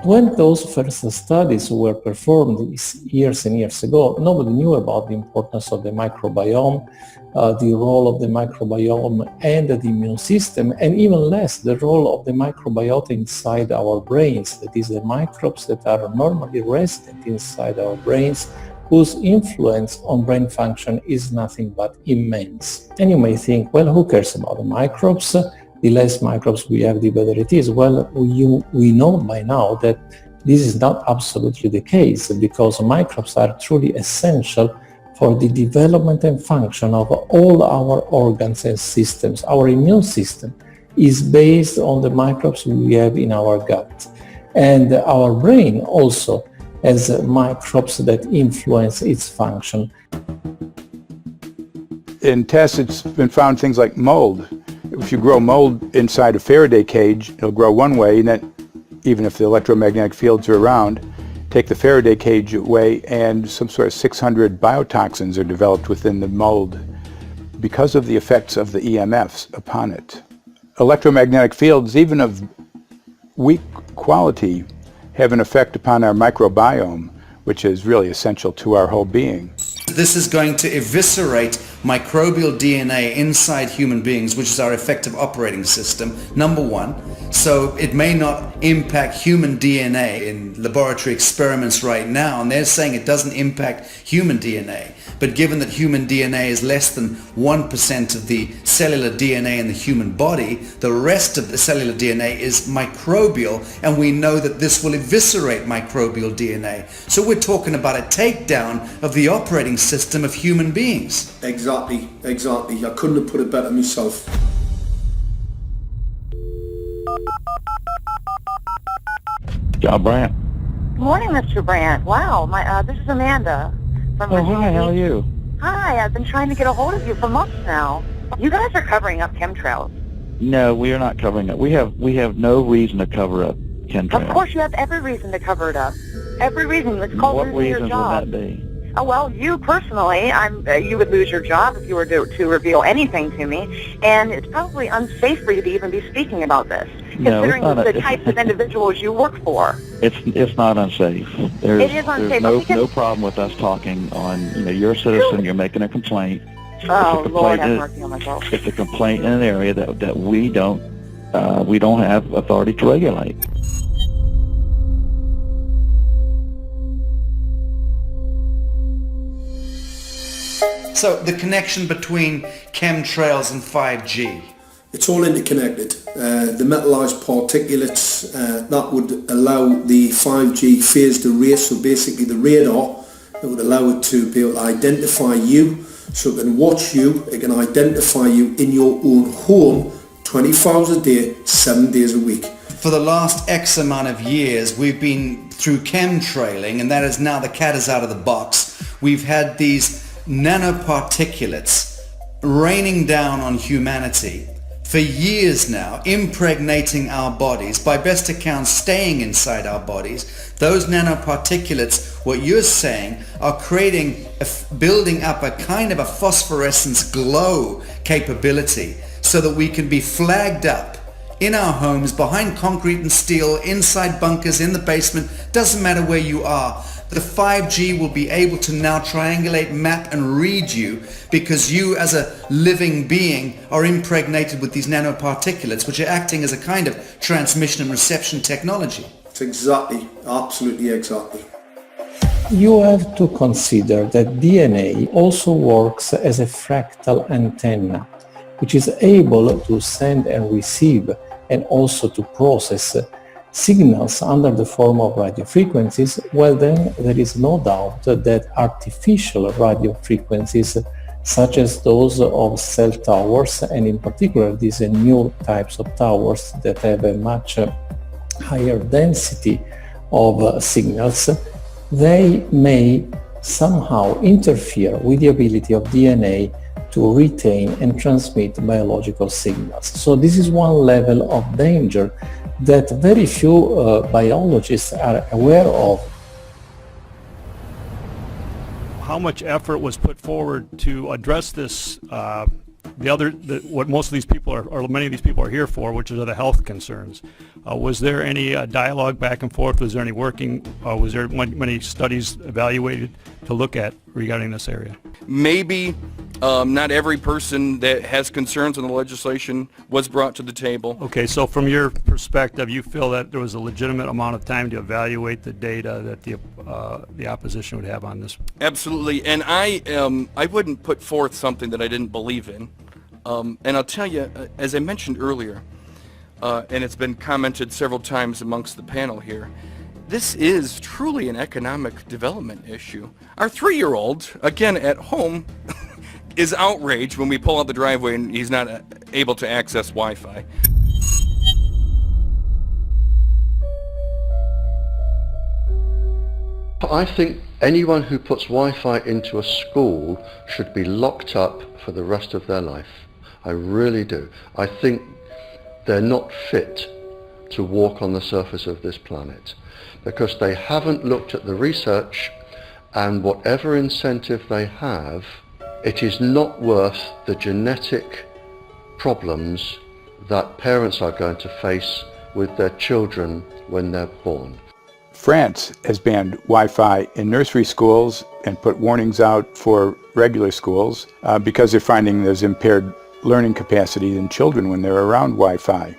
Speaker 21: When those first studies were performed years and years ago, nobody knew about the importance of the microbiome, the role of the microbiome and the immune system, and even less the role of the microbiota inside our brains, that is the microbes that are normally resident inside our brains, whose influence on brain function is nothing but immense. And you may think, well, who cares about the microbes? The less microbes we have, the better it is. Well, we know by now that this is not absolutely the case, because microbes are truly essential for the development and function of all our organs and systems. Our immune system is based on the microbes we have in our gut. And our brain also has microbes that influence its function.
Speaker 8: In tests, it's been found things like mold. If you grow mold inside a Faraday cage, it'll grow one way, and then even if the electromagnetic fields are around, take the Faraday cage away and some sort of 600 biotoxins are developed within the mold because of the effects of the EMFs upon it. Electromagnetic fields, even of weak quality, have an effect upon our microbiome, which is really essential to our whole being.
Speaker 23: This is going to eviscerate microbial DNA inside human beings, which is our effective operating system, number one. So it may not impact human DNA in laboratory experiments right now, and they're saying it doesn't impact human DNA. But given that human DNA is less than 1% of the cellular DNA in the human body, the rest of the cellular DNA is microbial, and we know that this will eviscerate microbial DNA. So we're talking about a takedown of the operating system of human beings.
Speaker 26: Exactly. I couldn't have put it better myself.
Speaker 27: John Brandt.
Speaker 28: Good morning, Mr. Brandt. Wow, this is Amanda from
Speaker 27: Oh, hi, how are you?
Speaker 28: Hi, I've been trying to get a hold of you for months now. You guys are covering up chemtrails.
Speaker 27: No, we are not covering it. We have no reason to cover up chemtrails.
Speaker 28: Of course, you have every reason to cover it up. Every reason. It's called
Speaker 27: What
Speaker 28: losing your
Speaker 27: reasons
Speaker 28: job.
Speaker 27: would that be?
Speaker 28: Oh, well, you personally, you would lose your job if you were to reveal anything to me, and it's probably unsafe for you to even be speaking about this,
Speaker 27: No,
Speaker 28: considering the types of individuals you work for.
Speaker 27: It's not unsafe.
Speaker 28: It is unsafe.
Speaker 27: There's no problem with us talking on, you're a citizen, you're making a complaint.
Speaker 28: Oh, Lord have mercy on my soul.
Speaker 27: It's a complaint in an area that we don't have authority to regulate.
Speaker 23: So the connection between chemtrails and 5G.
Speaker 26: It's all interconnected. The metallized particulates that would allow the 5G phased array, so basically the radar that would allow it to be able to identify you, so it can watch you, it can identify you in your own home 24 hours a day, 7 days a week.
Speaker 23: For the last X amount of years, we've been through chemtrailing, and that is now the cat is out of the box. We've had these nanoparticulates raining down on humanity for years now, impregnating our bodies, by best account staying inside our bodies. Those nanoparticulates, what you're saying, are building up a kind of a phosphorescence glow capability so that we can be flagged up in our homes, behind concrete and steel, inside bunkers, in the basement, doesn't matter where you are. The 5G will be able to now triangulate, map and read you, because you as a living being are impregnated with these nanoparticulates, which are acting as a kind of transmission and reception technology.
Speaker 26: It's exactly, absolutely exactly.
Speaker 21: You have to consider that DNA also works as a fractal antenna, which is able to send and receive and also to process signals under the form of radio frequencies. Well, then there is no doubt that artificial radio frequencies, such as those of cell towers, and in particular these new types of towers that have a much higher density of signals, they may somehow interfere with the ability of DNA to retain and transmit biological signals. So this is one level of danger that very few biologists are aware of.
Speaker 1: How much effort was put forward to address this, what most of these people are, or many of these people are here for, which are the health concerns? Was there any dialogue back and forth? Was there any working, was there many studies evaluated to look at regarding this area?
Speaker 2: Maybe not every person that has concerns on the legislation was brought to the table.
Speaker 1: Okay, so from your perspective, you feel that there was a legitimate amount of time to evaluate the data that the opposition would have on this?
Speaker 2: Absolutely, and I wouldn't put forth something that I didn't believe in. And I'll tell you, as I mentioned earlier, and it's been commented several times amongst the panel here, this is truly an economic development issue. Our 3-year-old, again at home, is outraged when we pull out the driveway and he's not able to access Wi-Fi.
Speaker 3: I think anyone who puts Wi-Fi into a school should be locked up for the rest of their life. I really do. I think they're not fit to walk on the surface of this planet because they haven't looked at the research, and whatever incentive they have, it is not worth the genetic problems that parents are going to face with their children when they're born.
Speaker 8: France has banned Wi-Fi in nursery schools and put warnings out for regular schools because they're finding there's impaired learning capacity in children when they're around Wi-Fi.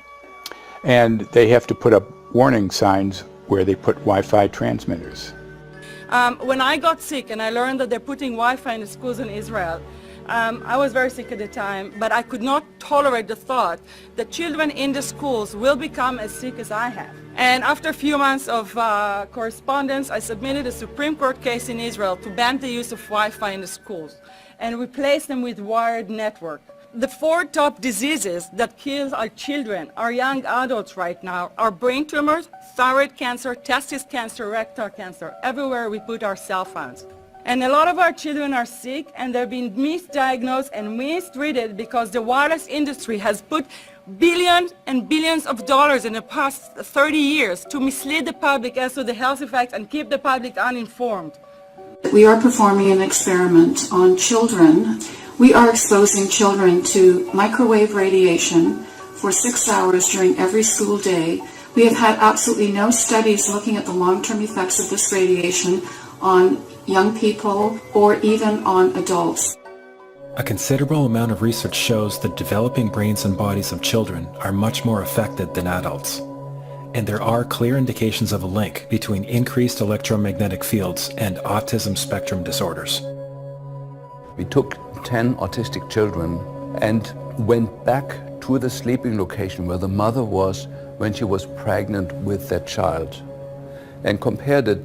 Speaker 8: And they have to put up warning signs where they put Wi-Fi transmitters.
Speaker 19: When I got sick and I learned that they're putting Wi-Fi in the schools in Israel, I was very sick at the time, but I could not tolerate the thought that children in the schools will become as sick as I have. And after a few months of correspondence, I submitted a Supreme Court case in Israel to ban the use of Wi-Fi in the schools and replace them with wired network. The 4 top diseases that kill our children, our young adults right now, are brain tumors, thyroid cancer, testis cancer, rectal cancer, everywhere we put our cell phones. And a lot of our children are sick and they're being misdiagnosed and mistreated because the wireless industry has put billions and billions of dollars in the past 30 years to mislead the public as to the health effects and keep the public uninformed.
Speaker 4: We are performing an experiment on children. We are exposing children to microwave radiation for 6 hours during every school day. We have had absolutely no studies looking at the long-term effects of this radiation on young people or even on adults.
Speaker 5: A considerable amount of research shows that developing brains and bodies of children are much more affected than adults. And there are clear indications of a link between increased electromagnetic fields and autism spectrum disorders.
Speaker 7: We took 10 autistic children and went back to the sleeping location where the mother was when she was pregnant with that child and compared it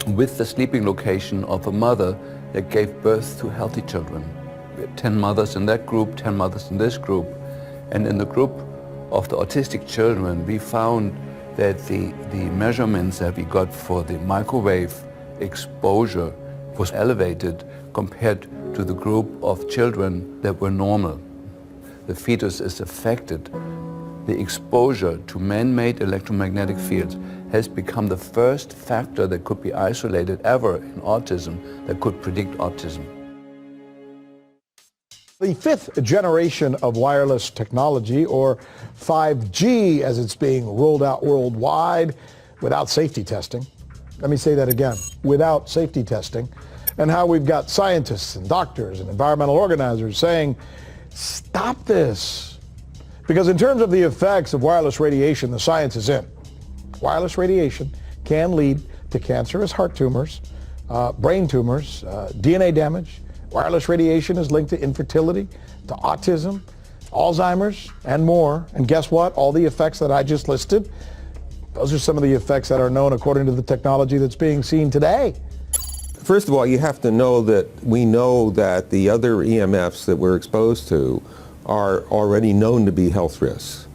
Speaker 7: with the sleeping location of a mother that gave birth to healthy children. We had 10 mothers in that group, 10 mothers in this group, and in the group of the autistic children we found that the measurements that we got for the microwave exposure was elevated compared to the group of children that were normal. The fetus is affected. The exposure to man-made electromagnetic fields has become the first factor that could be isolated ever in autism that could predict autism.
Speaker 9: The fifth generation of wireless technology, or 5G as it's being rolled out worldwide without safety testing. Let me say that again, without safety testing. And how we've got scientists and doctors and environmental organizers saying, stop this. Because in terms of the effects of wireless radiation, the science is in. Wireless radiation can lead to cancerous heart tumors, brain tumors, DNA damage. Wireless radiation is linked to infertility, to autism, Alzheimer's, and more. And guess what? All the effects that I just listed, those are some of the effects that are known according to the technology that's being seen today.
Speaker 13: First of all, you have to know that we know that the other EMFs that we're exposed to are already known to be health risks.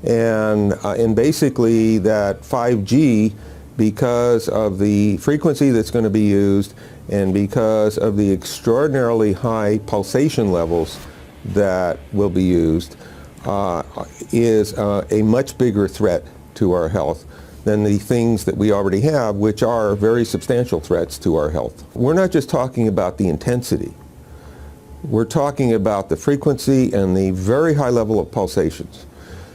Speaker 13: And basically that 5G, because of the frequency that's going to be used and because of the extraordinarily high pulsation levels that will be used, is a much bigger threat to our health than the things that we already have, which are very substantial threats to our health. We're not just talking about the intensity. We're talking about the frequency and the very high level of pulsations.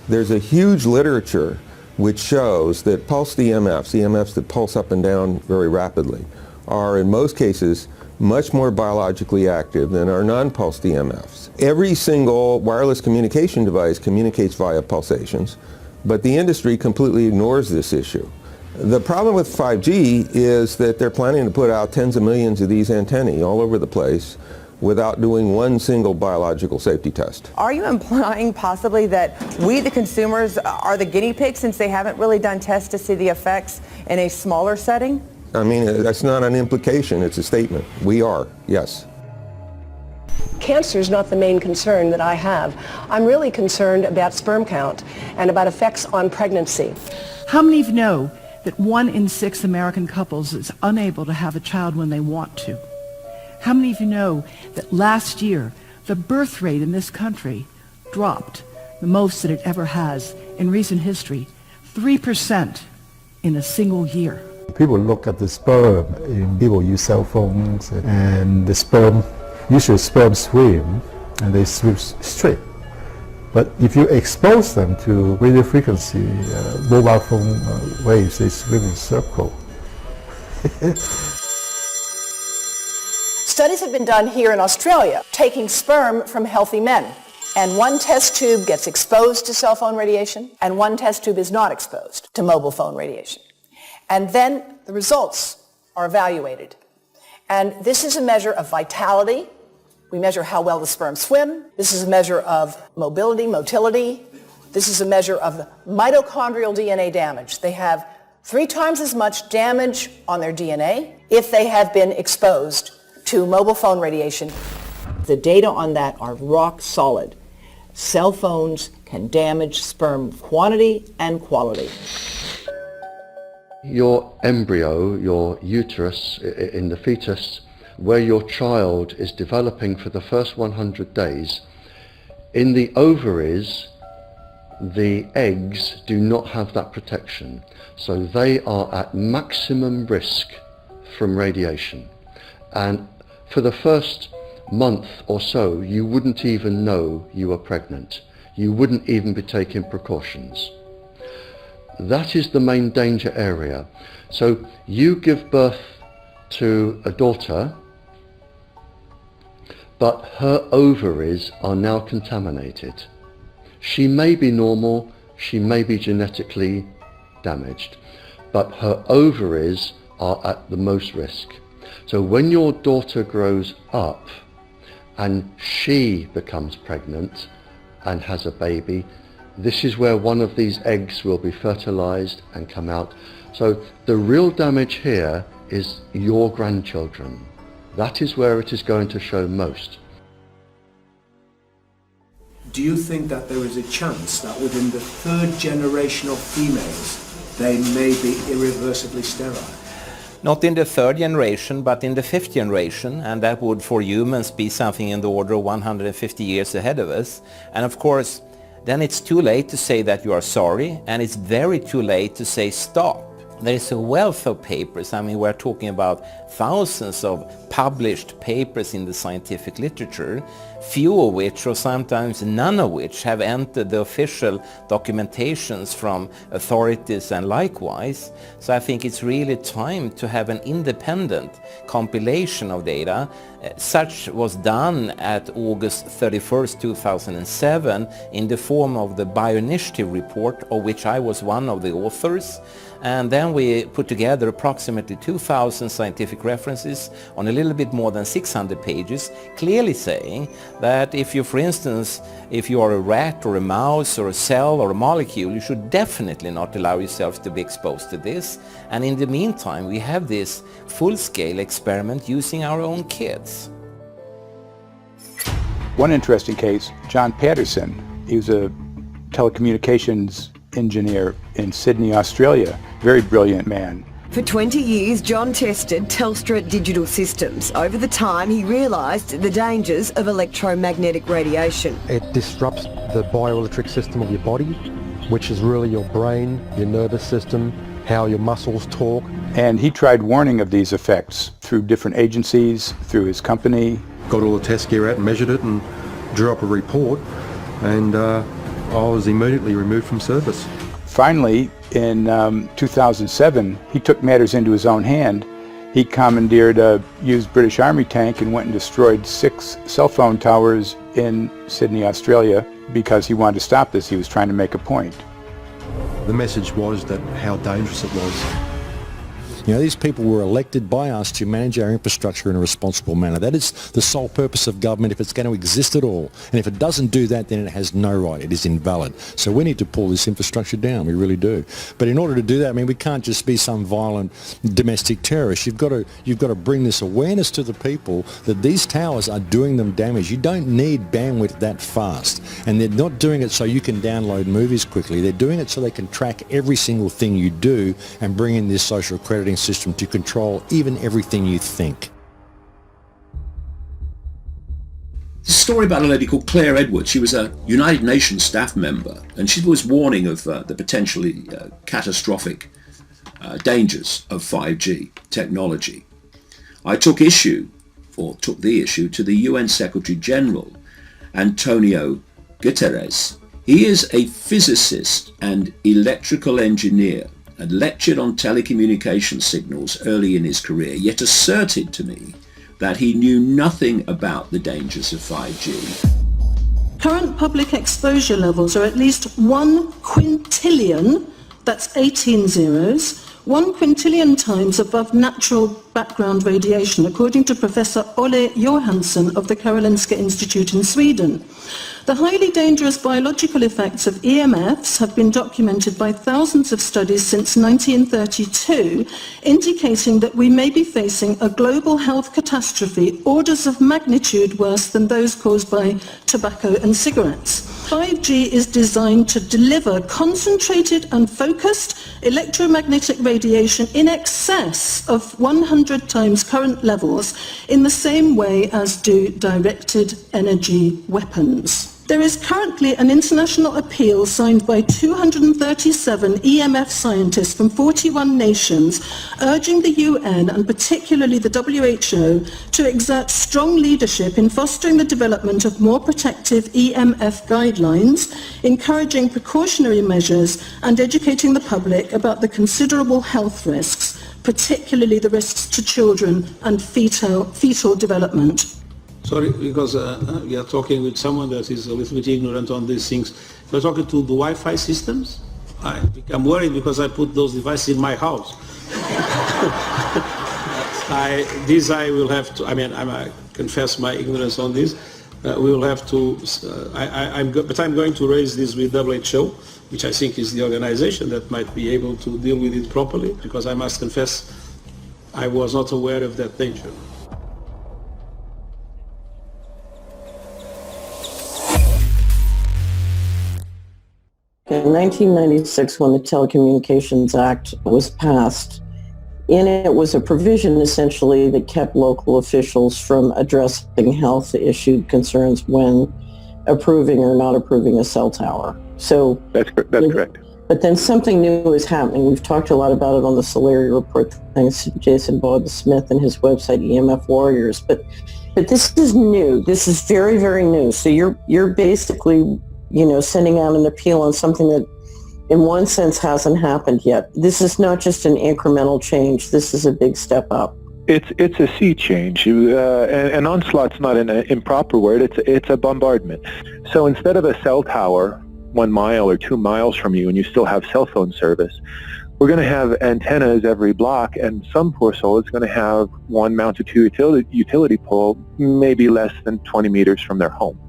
Speaker 13: There's a huge literature which shows that pulsed EMFs that pulse up and down very rapidly, are in most cases much more biologically active than our non-pulsed EMFs. Every single wireless communication device communicates via pulsations, but the industry completely ignores this issue. The problem with 5G is that they're planning to put out tens of millions of these antennae all over the place without doing one single biological safety test.
Speaker 16: Are you implying possibly that we, the consumers, are the guinea pigs since they haven't really done tests to see the effects in a smaller setting?
Speaker 13: I mean, that's not an implication, it's a statement. We are, yes.
Speaker 24: Cancer is not the main concern that I have. I'm really concerned about sperm count and about effects on pregnancy.
Speaker 25: How many of you know that 1 in 6 American couples is unable to have a child when they want to? How many of you know that last year the birth rate in this country dropped the most that it ever has in recent history, 3% in a single year?
Speaker 29: People look at the sperm, and people use cell phones, and the sperm, usually sperm swim, and they swim straight. But if you expose them to radio frequency, mobile phone waves, they swim in circle.
Speaker 24: Studies have been done here in Australia, taking sperm from healthy men. And one test tube gets exposed to cell phone radiation, and one test tube is not exposed to mobile phone radiation. And then the results are evaluated. And this is a measure of vitality. We measure how well the sperm swim. This is a measure of motility. This is a measure of mitochondrial DNA damage. They have 3 times as much damage on their DNA if they have been exposed to mobile phone radiation. The data on that are rock solid. Cell phones can damage sperm quantity and quality.
Speaker 3: Your embryo, your uterus in the fetus, where your child is developing for the first 100 days, in the ovaries, the eggs do not have that protection. So they are at maximum risk from radiation. And for the first month or so, you wouldn't even know you were pregnant. You wouldn't even be taking precautions. That is the main danger area. So you give birth to a daughter, but her ovaries are now contaminated. She may be normal, she may be genetically damaged, but her ovaries are at the most risk. So when your daughter grows up and she becomes pregnant and has a baby, this is where one of these eggs will be fertilized and come out. So the real damage here is your grandchildren. That is where it is going to show most.
Speaker 6: Do you think that there is a chance that within the third generation of females, they may be irreversibly sterile?
Speaker 10: Not in the third generation, but in the fifth generation, and that would for humans be something in the order of 150 years ahead of us. And of course, then it's too late to say that you are sorry, and it's very too late to say stop. There is a wealth of papers. I mean, we're talking about thousands of published papers in the scientific literature, few of which, or sometimes none of which, have entered the official documentations from authorities and likewise. So I think it's really time to have an independent compilation of data. Such was done at August 31st, 2007 in the form of the Bioinitiative report, of which I was one of the authors. And then we put together approximately 2,000 scientific references on a little bit more than 600 pages, clearly saying that if you, for instance, if you are a rat or a mouse or a cell or a molecule, you should definitely not allow yourself to be exposed to this. And in the meantime, we have this full-scale experiment using our own kids.
Speaker 8: One interesting case, John Patterson, he was a telecommunications engineer in Sydney, Australia. Very brilliant man.
Speaker 11: For 20 years, John tested Telstra digital systems. Over the time, he realised the dangers of electromagnetic radiation.
Speaker 12: It disrupts the bioelectric system of your body, which is really your brain, your nervous system, how your muscles talk.
Speaker 8: And he tried warning of these effects through different agencies, through his company.
Speaker 29: Got all the test gear out and measured it and drew up a report, and I was immediately removed from service.
Speaker 8: Finally, in 2007, he took matters into his own hand. He commandeered a used British Army tank and went and destroyed 6 cell phone towers in Sydney, Australia, because he wanted to stop this. He was trying to make a point.
Speaker 29: The message was that how dangerous it was. You know, these people were elected by us to manage our infrastructure in a responsible manner. That is the sole purpose of government if it's going to exist at all. And if it doesn't do that, then it has no right. It is invalid. So we need to pull this infrastructure down. We really do. But in order to do that, I mean, we can't just be some violent domestic terrorist. You've got to bring this awareness to the people that these towers are doing them damage. You don't need bandwidth that fast. And they're not doing it so you can download movies quickly. They're doing it so they can track every single thing you do and bring in this social crediting system to control even everything you think.
Speaker 14: There's a story about a lady called Claire Edwards. She was a United Nations staff member, and she was warning of the potentially catastrophic dangers of 5G technology. I took the issue to the UN Secretary General, Antonio Guterres. He is a physicist and electrical engineer, and lectured on telecommunication signals early in his career, yet asserted to me that he knew nothing about the dangers of 5G.
Speaker 15: Current public exposure levels are at least 1 quintillion, that's 18 zeros, 1 quintillion times above natural background radiation, according to Professor Olle Johansson of the Karolinska Institute in Sweden. The highly dangerous biological effects of EMFs have been documented by thousands of studies since 1932, indicating that we may be facing a global health catastrophe orders of magnitude worse than those caused by tobacco and cigarettes. 5G is designed to deliver concentrated and focused electromagnetic radiation in excess of 100 times current levels in the same way as do directed energy weapons. There is currently an international appeal signed by 237 EMF scientists from 41 nations urging the UN and particularly the WHO to exert strong leadership in fostering the development of more protective EMF guidelines, encouraging precautionary measures and educating the public about the considerable health risks, particularly the risks to children and fetal development.
Speaker 17: Sorry, because we are talking with someone that is a little bit ignorant on these things. We're talking to the Wi-Fi systems. I become worried because I put those devices in my house. I will have to, I confess my ignorance on this. We will have to, but I'm going to raise this with WHO, which I think is the organization that might be able to deal with it properly, because I must confess I was not aware of that danger.
Speaker 18: In 1996, when the Telecommunications Act was passed, in it was a provision essentially that kept local officials from addressing health issue concerns when approving or not approving a cell tower. So
Speaker 8: that's correct.
Speaker 18: But then something new is happening. We've talked a lot about it on the Solari report, thanks to Jason Boggs-Smith and his website EMF Warriors. But this is new. This is very, very new. So you're basically, sending out an appeal on something that in one sense hasn't happened yet. This is not just an incremental change. This is a big step up.
Speaker 8: It's a sea change. An onslaught's not an improper word. It's a bombardment. So instead of a cell tower 1 mile or 2 miles from you and you still have cell phone service, we're going to have antennas every block, and some poor soul is going to have one mounted to a utility pole maybe less than 20 meters from their home.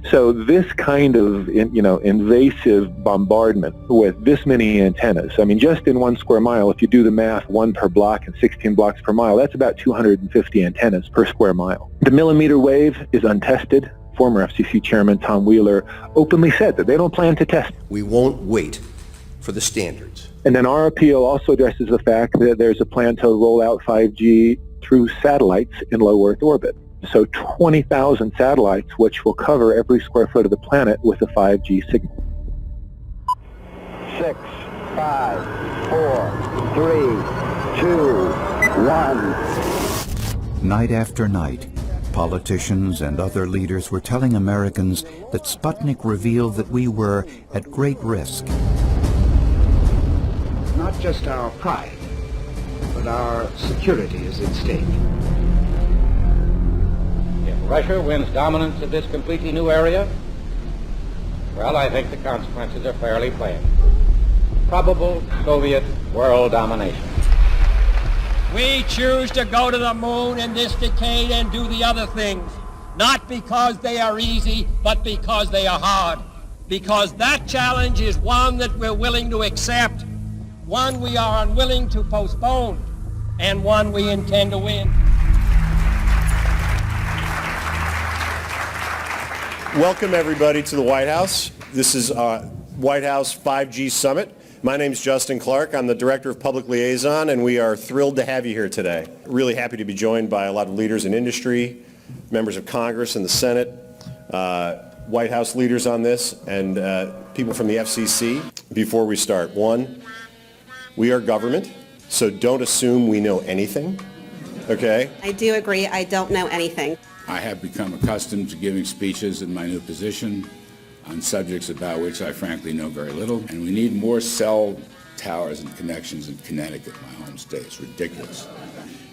Speaker 8: So this kind of, invasive bombardment with this many antennas, just in 1 square mile, if you do the math, 1 per block and 16 blocks per mile, that's about 250 antennas per square mile. The millimeter wave is untested. Former FCC Chairman Tom Wheeler openly said that they don't plan to test.
Speaker 20: We won't wait for the standards.
Speaker 8: And then our appeal also addresses the fact that there's a plan to roll out 5G through satellites in low Earth orbit. So 20,000 satellites, which will cover every square foot of the planet with a 5G signal.
Speaker 21: 6, 5, 4, 3, 2, 1.
Speaker 22: Night after night, politicians and other leaders were telling Americans that Sputnik revealed that we were at great risk.
Speaker 6: Not just our pride, but our security is at stake.
Speaker 23: Russia wins dominance of this completely new area, well, I think the consequences are fairly plain. Probable Soviet world domination.
Speaker 26: We choose to go to the moon in this decade and do the other things, not because they are easy, but because they are hard. Because that challenge is one that we're willing to accept, one we are unwilling to postpone, and one we intend to win.
Speaker 27: Welcome, everybody, to the White House. This is White House 5G Summit. My name is Justin Clark. I'm the Director of Public Liaison, and we are thrilled to have you here today. Really happy to be joined by a lot of leaders in industry, members of Congress and the Senate, White House leaders on this, and people from the FCC. Before we start, one, we are government, so don't assume we know anything, okay?
Speaker 28: I do agree. I don't know anything.
Speaker 30: I have become accustomed to giving speeches in my new position on subjects about which I frankly know very little, and we need more cell towers and connections in Connecticut, my home state. It's ridiculous.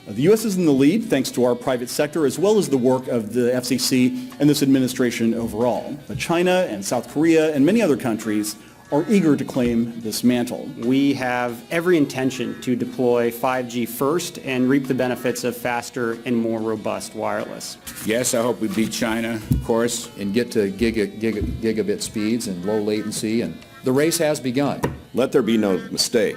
Speaker 31: The U.S. is in the lead thanks to our private sector as well as the work of the FCC and this administration overall. But China and South Korea and many other countries are eager to claim this mantle.
Speaker 32: We have every intention to deploy 5G first and reap the benefits of faster and more robust wireless.
Speaker 30: Yes, I hope we beat China, of course.
Speaker 33: And get to gigabit speeds and low latency, and the race has begun.
Speaker 34: Let there be no mistake.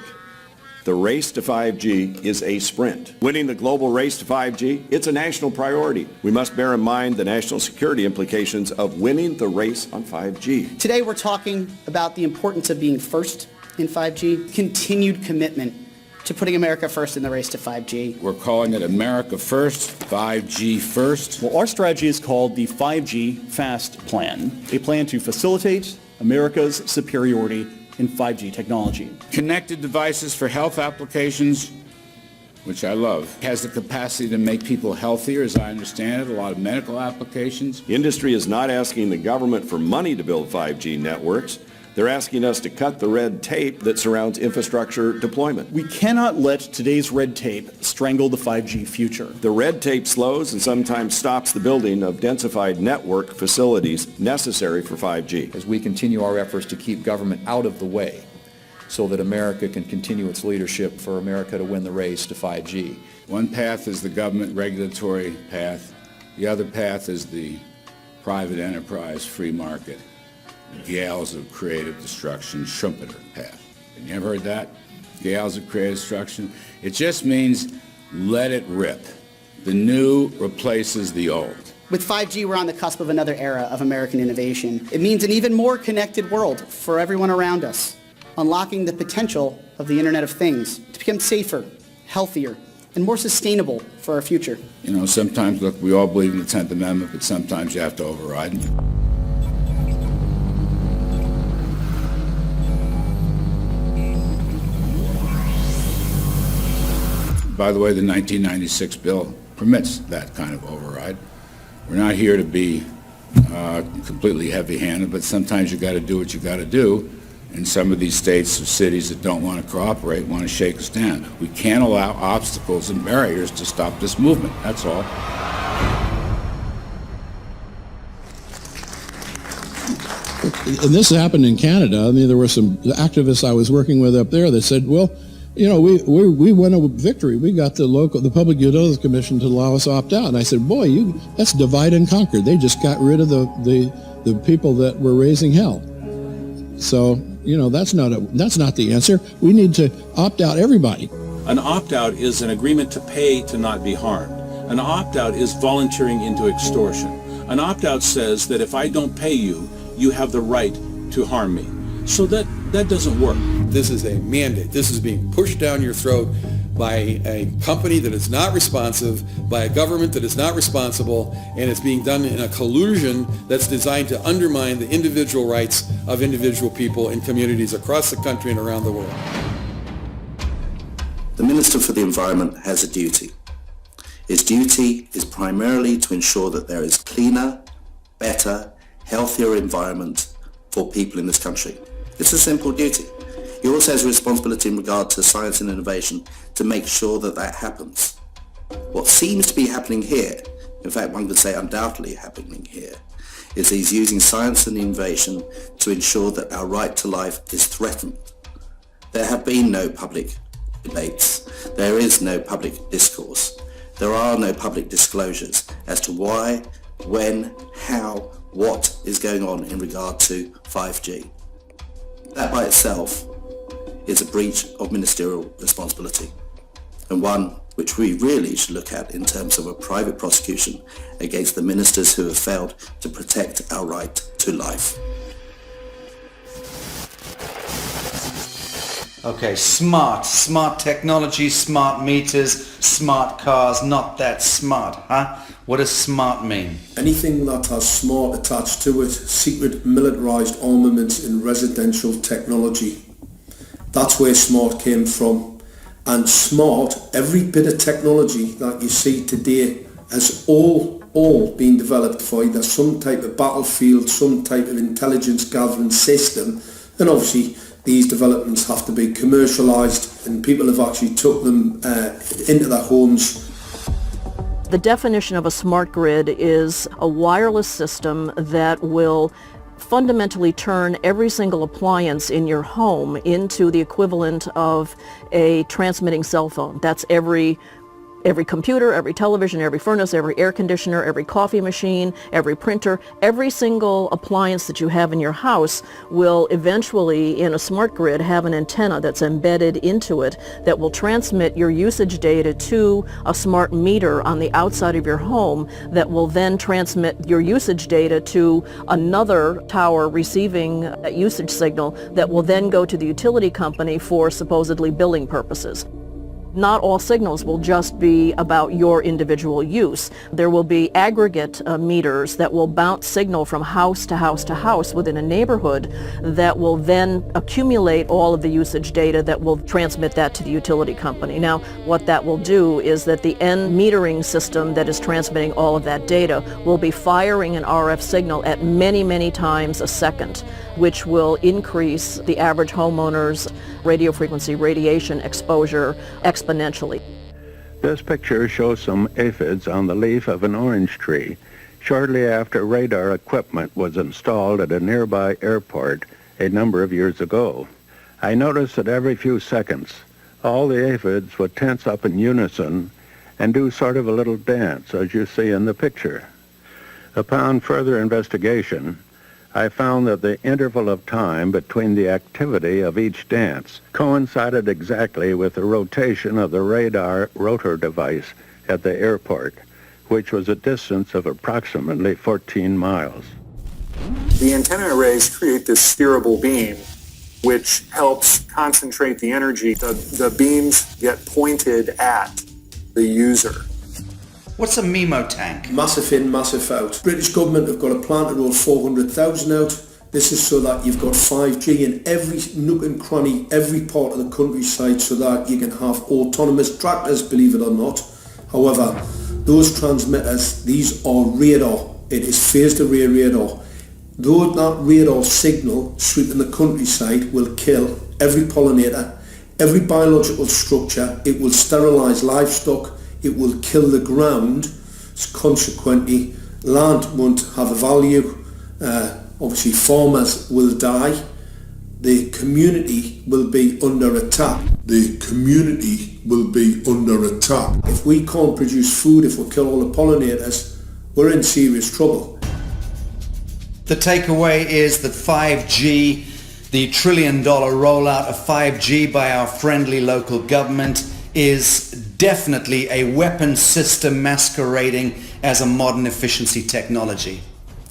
Speaker 34: The race to 5G is a sprint. Winning the global race to 5G, it's a national priority. We must bear in mind the national security implications of winning the race on 5G.
Speaker 35: Today we're talking about the importance of being first in 5G, continued commitment
Speaker 1: to putting America first in the race to 5G.
Speaker 30: We're calling it America First, 5G First.
Speaker 31: Well, our strategy is called the 5G FAST Plan, a plan to facilitate America's superiority in 5G technology.
Speaker 30: Connected devices for health applications, which I love, has the capacity to make people healthier, as I understand it, a lot of medical applications.
Speaker 34: Industry is not asking the government for money to build 5G networks. They're asking us to cut the red tape that surrounds infrastructure deployment.
Speaker 31: We cannot let today's red tape strangle the 5G future.
Speaker 34: The red tape slows and sometimes stops the building of densified network facilities necessary for 5G.
Speaker 33: As we continue our efforts to keep government out of the way so that America can continue its leadership for America to win the race to 5G.
Speaker 30: One path is the government regulatory path. The other path is the private enterprise free market. Gales of creative destruction, Schumpeter path. Have you ever heard that? Gales of creative destruction? It just means let it rip. The new replaces the old.
Speaker 1: With 5G, we're on the cusp of another era of American innovation. It means an even more connected world for everyone around us, unlocking the potential of the Internet of Things to become safer, healthier, and more sustainable for our future.
Speaker 30: You know, sometimes, look, we all believe in the 10th Amendment, but sometimes you have to override it. By the way, the 1996 bill permits that kind of override. We're not here to be completely heavy-handed, but sometimes you got to do what you got to do. And some of these states or cities that don't want to cooperate want to shake us down. We can't allow obstacles and barriers to stop this movement. That's all.
Speaker 2: And this happened in Canada. I mean, there were some activists I was working with up there that said, well, you know, we won a victory. We got the Public Utilities Commission to allow us opt out. And I said, boy, that's divide and conquer. They just got rid of the people that were raising hell. So, you know, that's not the answer. We need to opt out everybody.
Speaker 3: An opt-out is an agreement to pay to not be harmed. An opt-out is volunteering into extortion. An opt-out says that if I don't pay you, you have the right to harm me. So that doesn't work.
Speaker 4: This is a mandate. This is being pushed down your throat by a company that is not responsive, by a government that is not responsible, and it's being done in a collusion that's designed to undermine the individual rights of individual people in communities across the country and around the world.
Speaker 5: The Minister for the Environment has a duty. His duty is primarily to ensure that there is cleaner, better, healthier environment for people in this country. It's a simple duty. He also has a responsibility in regard to science and innovation to make sure that that happens. What seems to be happening here, in fact one could say undoubtedly happening here, is he's using science and innovation to ensure that our right to life is threatened. There have been no public debates. There is no public discourse. There are no public disclosures as to why, when, how, what is going on in regard to 5G. That by itself is a breach of ministerial responsibility, and one which we really should look at in terms of a private prosecution against the ministers who have failed to protect our right to life.
Speaker 7: Okay, smart technology, smart meters, smart cars, not that smart, huh? What does smart mean?
Speaker 6: Anything that has smart attached to it, secret militarised armaments in residential technology. That's where smart came from. And smart, every bit of technology that you see today has all been developed for either some type of battlefield, some type of intelligence gathering system, and obviously these developments have to be commercialised, and people have actually took them into their homes.
Speaker 9: The definition of a smart grid is a wireless system that will fundamentally turn every single appliance in your home into the equivalent of a transmitting cell phone. That's every computer, every television, every furnace, every air conditioner, every coffee machine, every printer, every single appliance that you have in your house will eventually, in a smart grid, have an antenna that's embedded into it that will transmit your usage data to a smart meter on the outside of your home that will then transmit your usage data to another tower receiving that usage signal that will then go to the utility company for supposedly billing purposes. Not all signals will just be about your individual use. There will be aggregate meters that will bounce signal from house to house to house within a neighborhood that will then accumulate all of the usage data that will transmit that to the utility company. Now, what that will do is that the end metering system that is transmitting all of that data will be firing an RF signal at many, many times a second, which will increase the average homeowner's radio frequency radiation exposure exponentially.
Speaker 10: This picture shows some aphids on the leaf of an orange tree shortly after radar equipment was installed at a nearby airport a number of years ago. I noticed that every few seconds all the aphids would tense up in unison and do sort of a little dance, as you see in the picture. Upon further investigation, I found that the interval of time between the activity of each dance coincided exactly with the rotation of the radar rotor device at the airport, which was a distance of approximately 14 miles.
Speaker 11: The antenna arrays create this steerable beam, which helps concentrate the energy. The beams get pointed at the user.
Speaker 7: What's a MIMO tank?
Speaker 6: Massive in, massive out. British government have got a plan to roll 400,000 out. This is so that you've got 5G in every nook and cranny, every part of the countryside, so that you can have autonomous tractors, believe it or not. However, those transmitters, these are radar. It is phased array radar. Though that radar signal sweeping the countryside will kill every pollinator, every biological structure, it will sterilise livestock, it will kill the ground, consequently land won't have a value, obviously farmers will die, the community will be under attack. The community will be under attack. If we can't produce food, if we kill all the pollinators, we're in serious trouble.
Speaker 7: The takeaway is that 5G, the $1 trillion rollout of 5G by our friendly local government, is definitely a weapon system masquerading as a modern efficiency technology.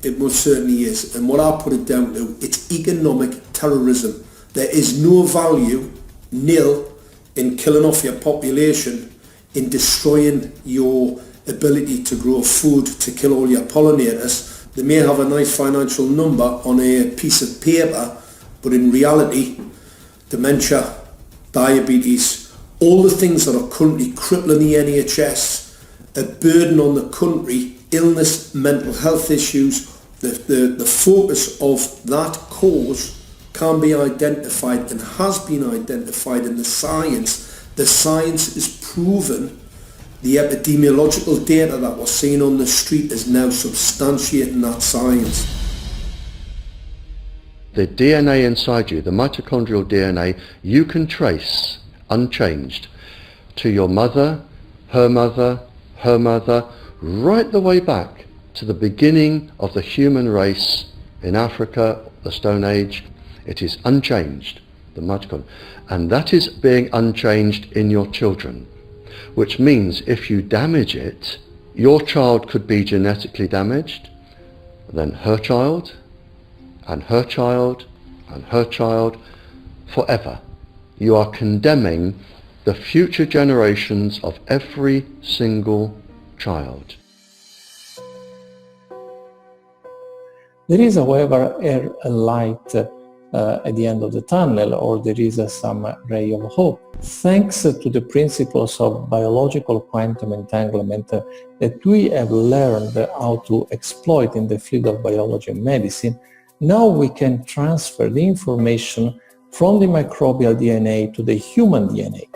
Speaker 6: It most certainly is, and what I put it down to, it's economic terrorism. There is no value, nil, in killing off your population, in destroying your ability to grow food, to kill all your pollinators. They may have a nice financial number on a piece of paper, but in reality, dementia, diabetes, all the things that are currently crippling the NHS, a burden on the country, illness, mental health issues, the focus of that cause can be identified and has been identified in the science. The science is proven. The epidemiological data that we're seeing on the street is now substantiating that science.
Speaker 12: The DNA inside you, the mitochondrial DNA, you can trace unchanged to your mother, her mother, her mother, right the way back to the beginning of the human race in Africa, the Stone Age. It is unchanged, the mitochondria, and that is being unchanged in your children, which means if you damage it, your child could be genetically damaged, then her child, and her child, and her child, forever. You are condemning the future generations of every single child.
Speaker 13: There is, however, a light at the end of the tunnel, or there is some ray of hope. Thanks to the principles of biological quantum entanglement that we have learned how to exploit in the field of biology and medicine, now we can transfer the information from the microbial DNA to the human DNA.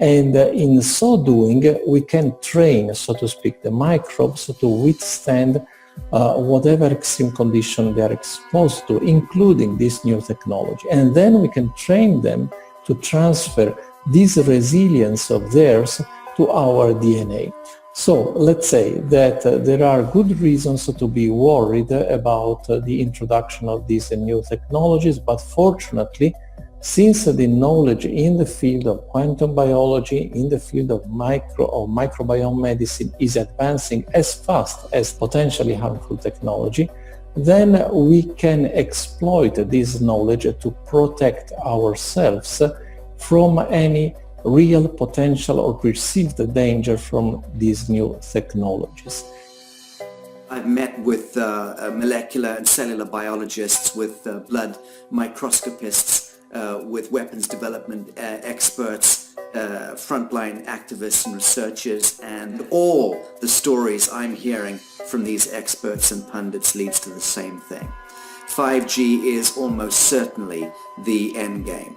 Speaker 13: And in so doing, we can train, so to speak, the microbes to withstand whatever extreme condition they are exposed to, including this new technology. And then we can train them to transfer this resilience of theirs to our DNA. So let's say that there are good reasons to be worried about the introduction of these new technologies, but fortunately, since the knowledge in the field of quantum biology, in the field of microbiome medicine is advancing as fast as potentially harmful technology, then we can exploit this knowledge to protect ourselves from any real potential or perceived danger from these new technologies.
Speaker 8: I've met with molecular and cellular biologists, with blood microscopists, with weapons development experts, frontline activists and researchers, and all the stories I'm hearing from these experts and pundits leads to the same thing. 5G is almost certainly the end game.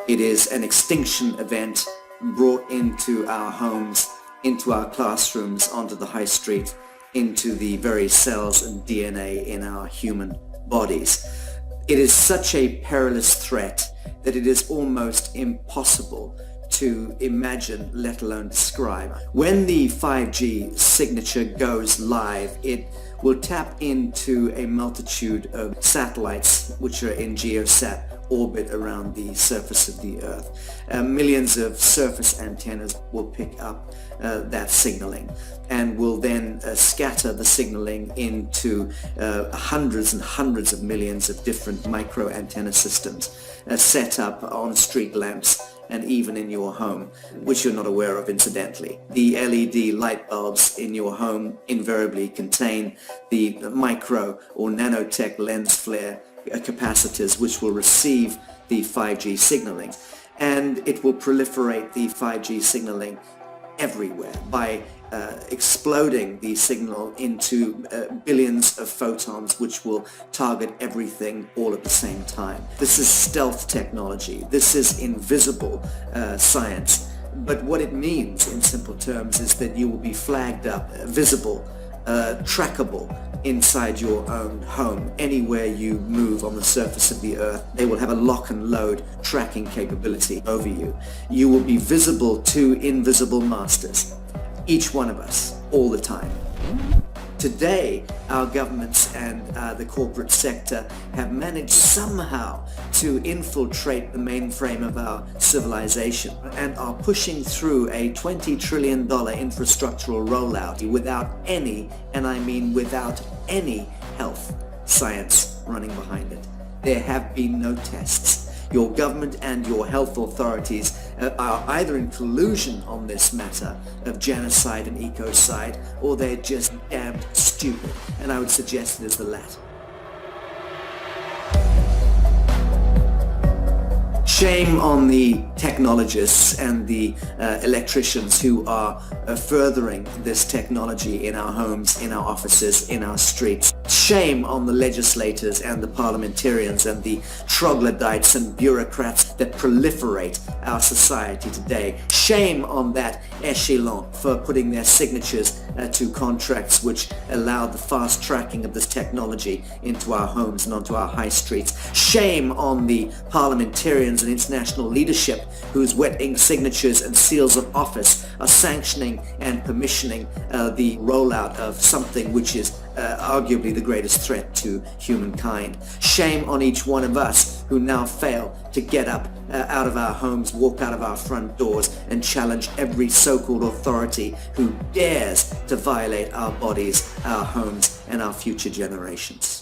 Speaker 8: It is an extinction event brought into our homes, into our classrooms, onto the high street, into the very cells and DNA in our human bodies. It is such a perilous threat that it is almost impossible to imagine, let alone describe. When the 5G signature goes live, it will tap into a multitude of satellites which are in geosat orbit around the surface of the Earth. Millions of surface antennas will pick up that signaling and will then scatter the signaling into hundreds and hundreds of millions of different micro antenna systems set up on street lamps and even in your home, which you're not aware of incidentally. The LED light bulbs in your home invariably contain the micro or nanotech lens flare capacitors which will receive the 5G signaling, and it will proliferate the 5G signaling everywhere by exploding the signal into billions of photons which will target everything all at the same time. This is stealth technology. This is invisible science. But what it means in simple terms is that you will be flagged up, visible, trackable inside your own home. Anywhere you move on the surface of the Earth, they will have a lock and load tracking capability over you. You will be visible to invisible masters, each one of us, all the time. Today, our governments and the corporate sector have managed somehow to infiltrate the mainframe of our civilization and are pushing through a $20 trillion infrastructural rollout without any, and I mean without any, health science running behind it. There have been no tests. Your government and your health authorities are either in collusion on this matter of genocide and ecocide, or they're just damned stupid, and I would suggest it is the latter. Shame on the technologists and the electricians who are furthering this technology in our homes, in our offices, in our streets. Shame on the legislators and the parliamentarians and the troglodytes and bureaucrats that proliferate our society today. Shame on that echelon for putting their signatures to contracts which allow the fast tracking of this technology into our homes and onto our high streets. Shame on the parliamentarians and international leadership whose wet ink signatures and seals of office are sanctioning and permissioning the rollout of something which is arguably the greatest threat to humankind. Shame on each one of us who now fail to get up out of our homes, walk out of our front doors and challenge every so-called authority who dares to violate our bodies, our homes and our future generations.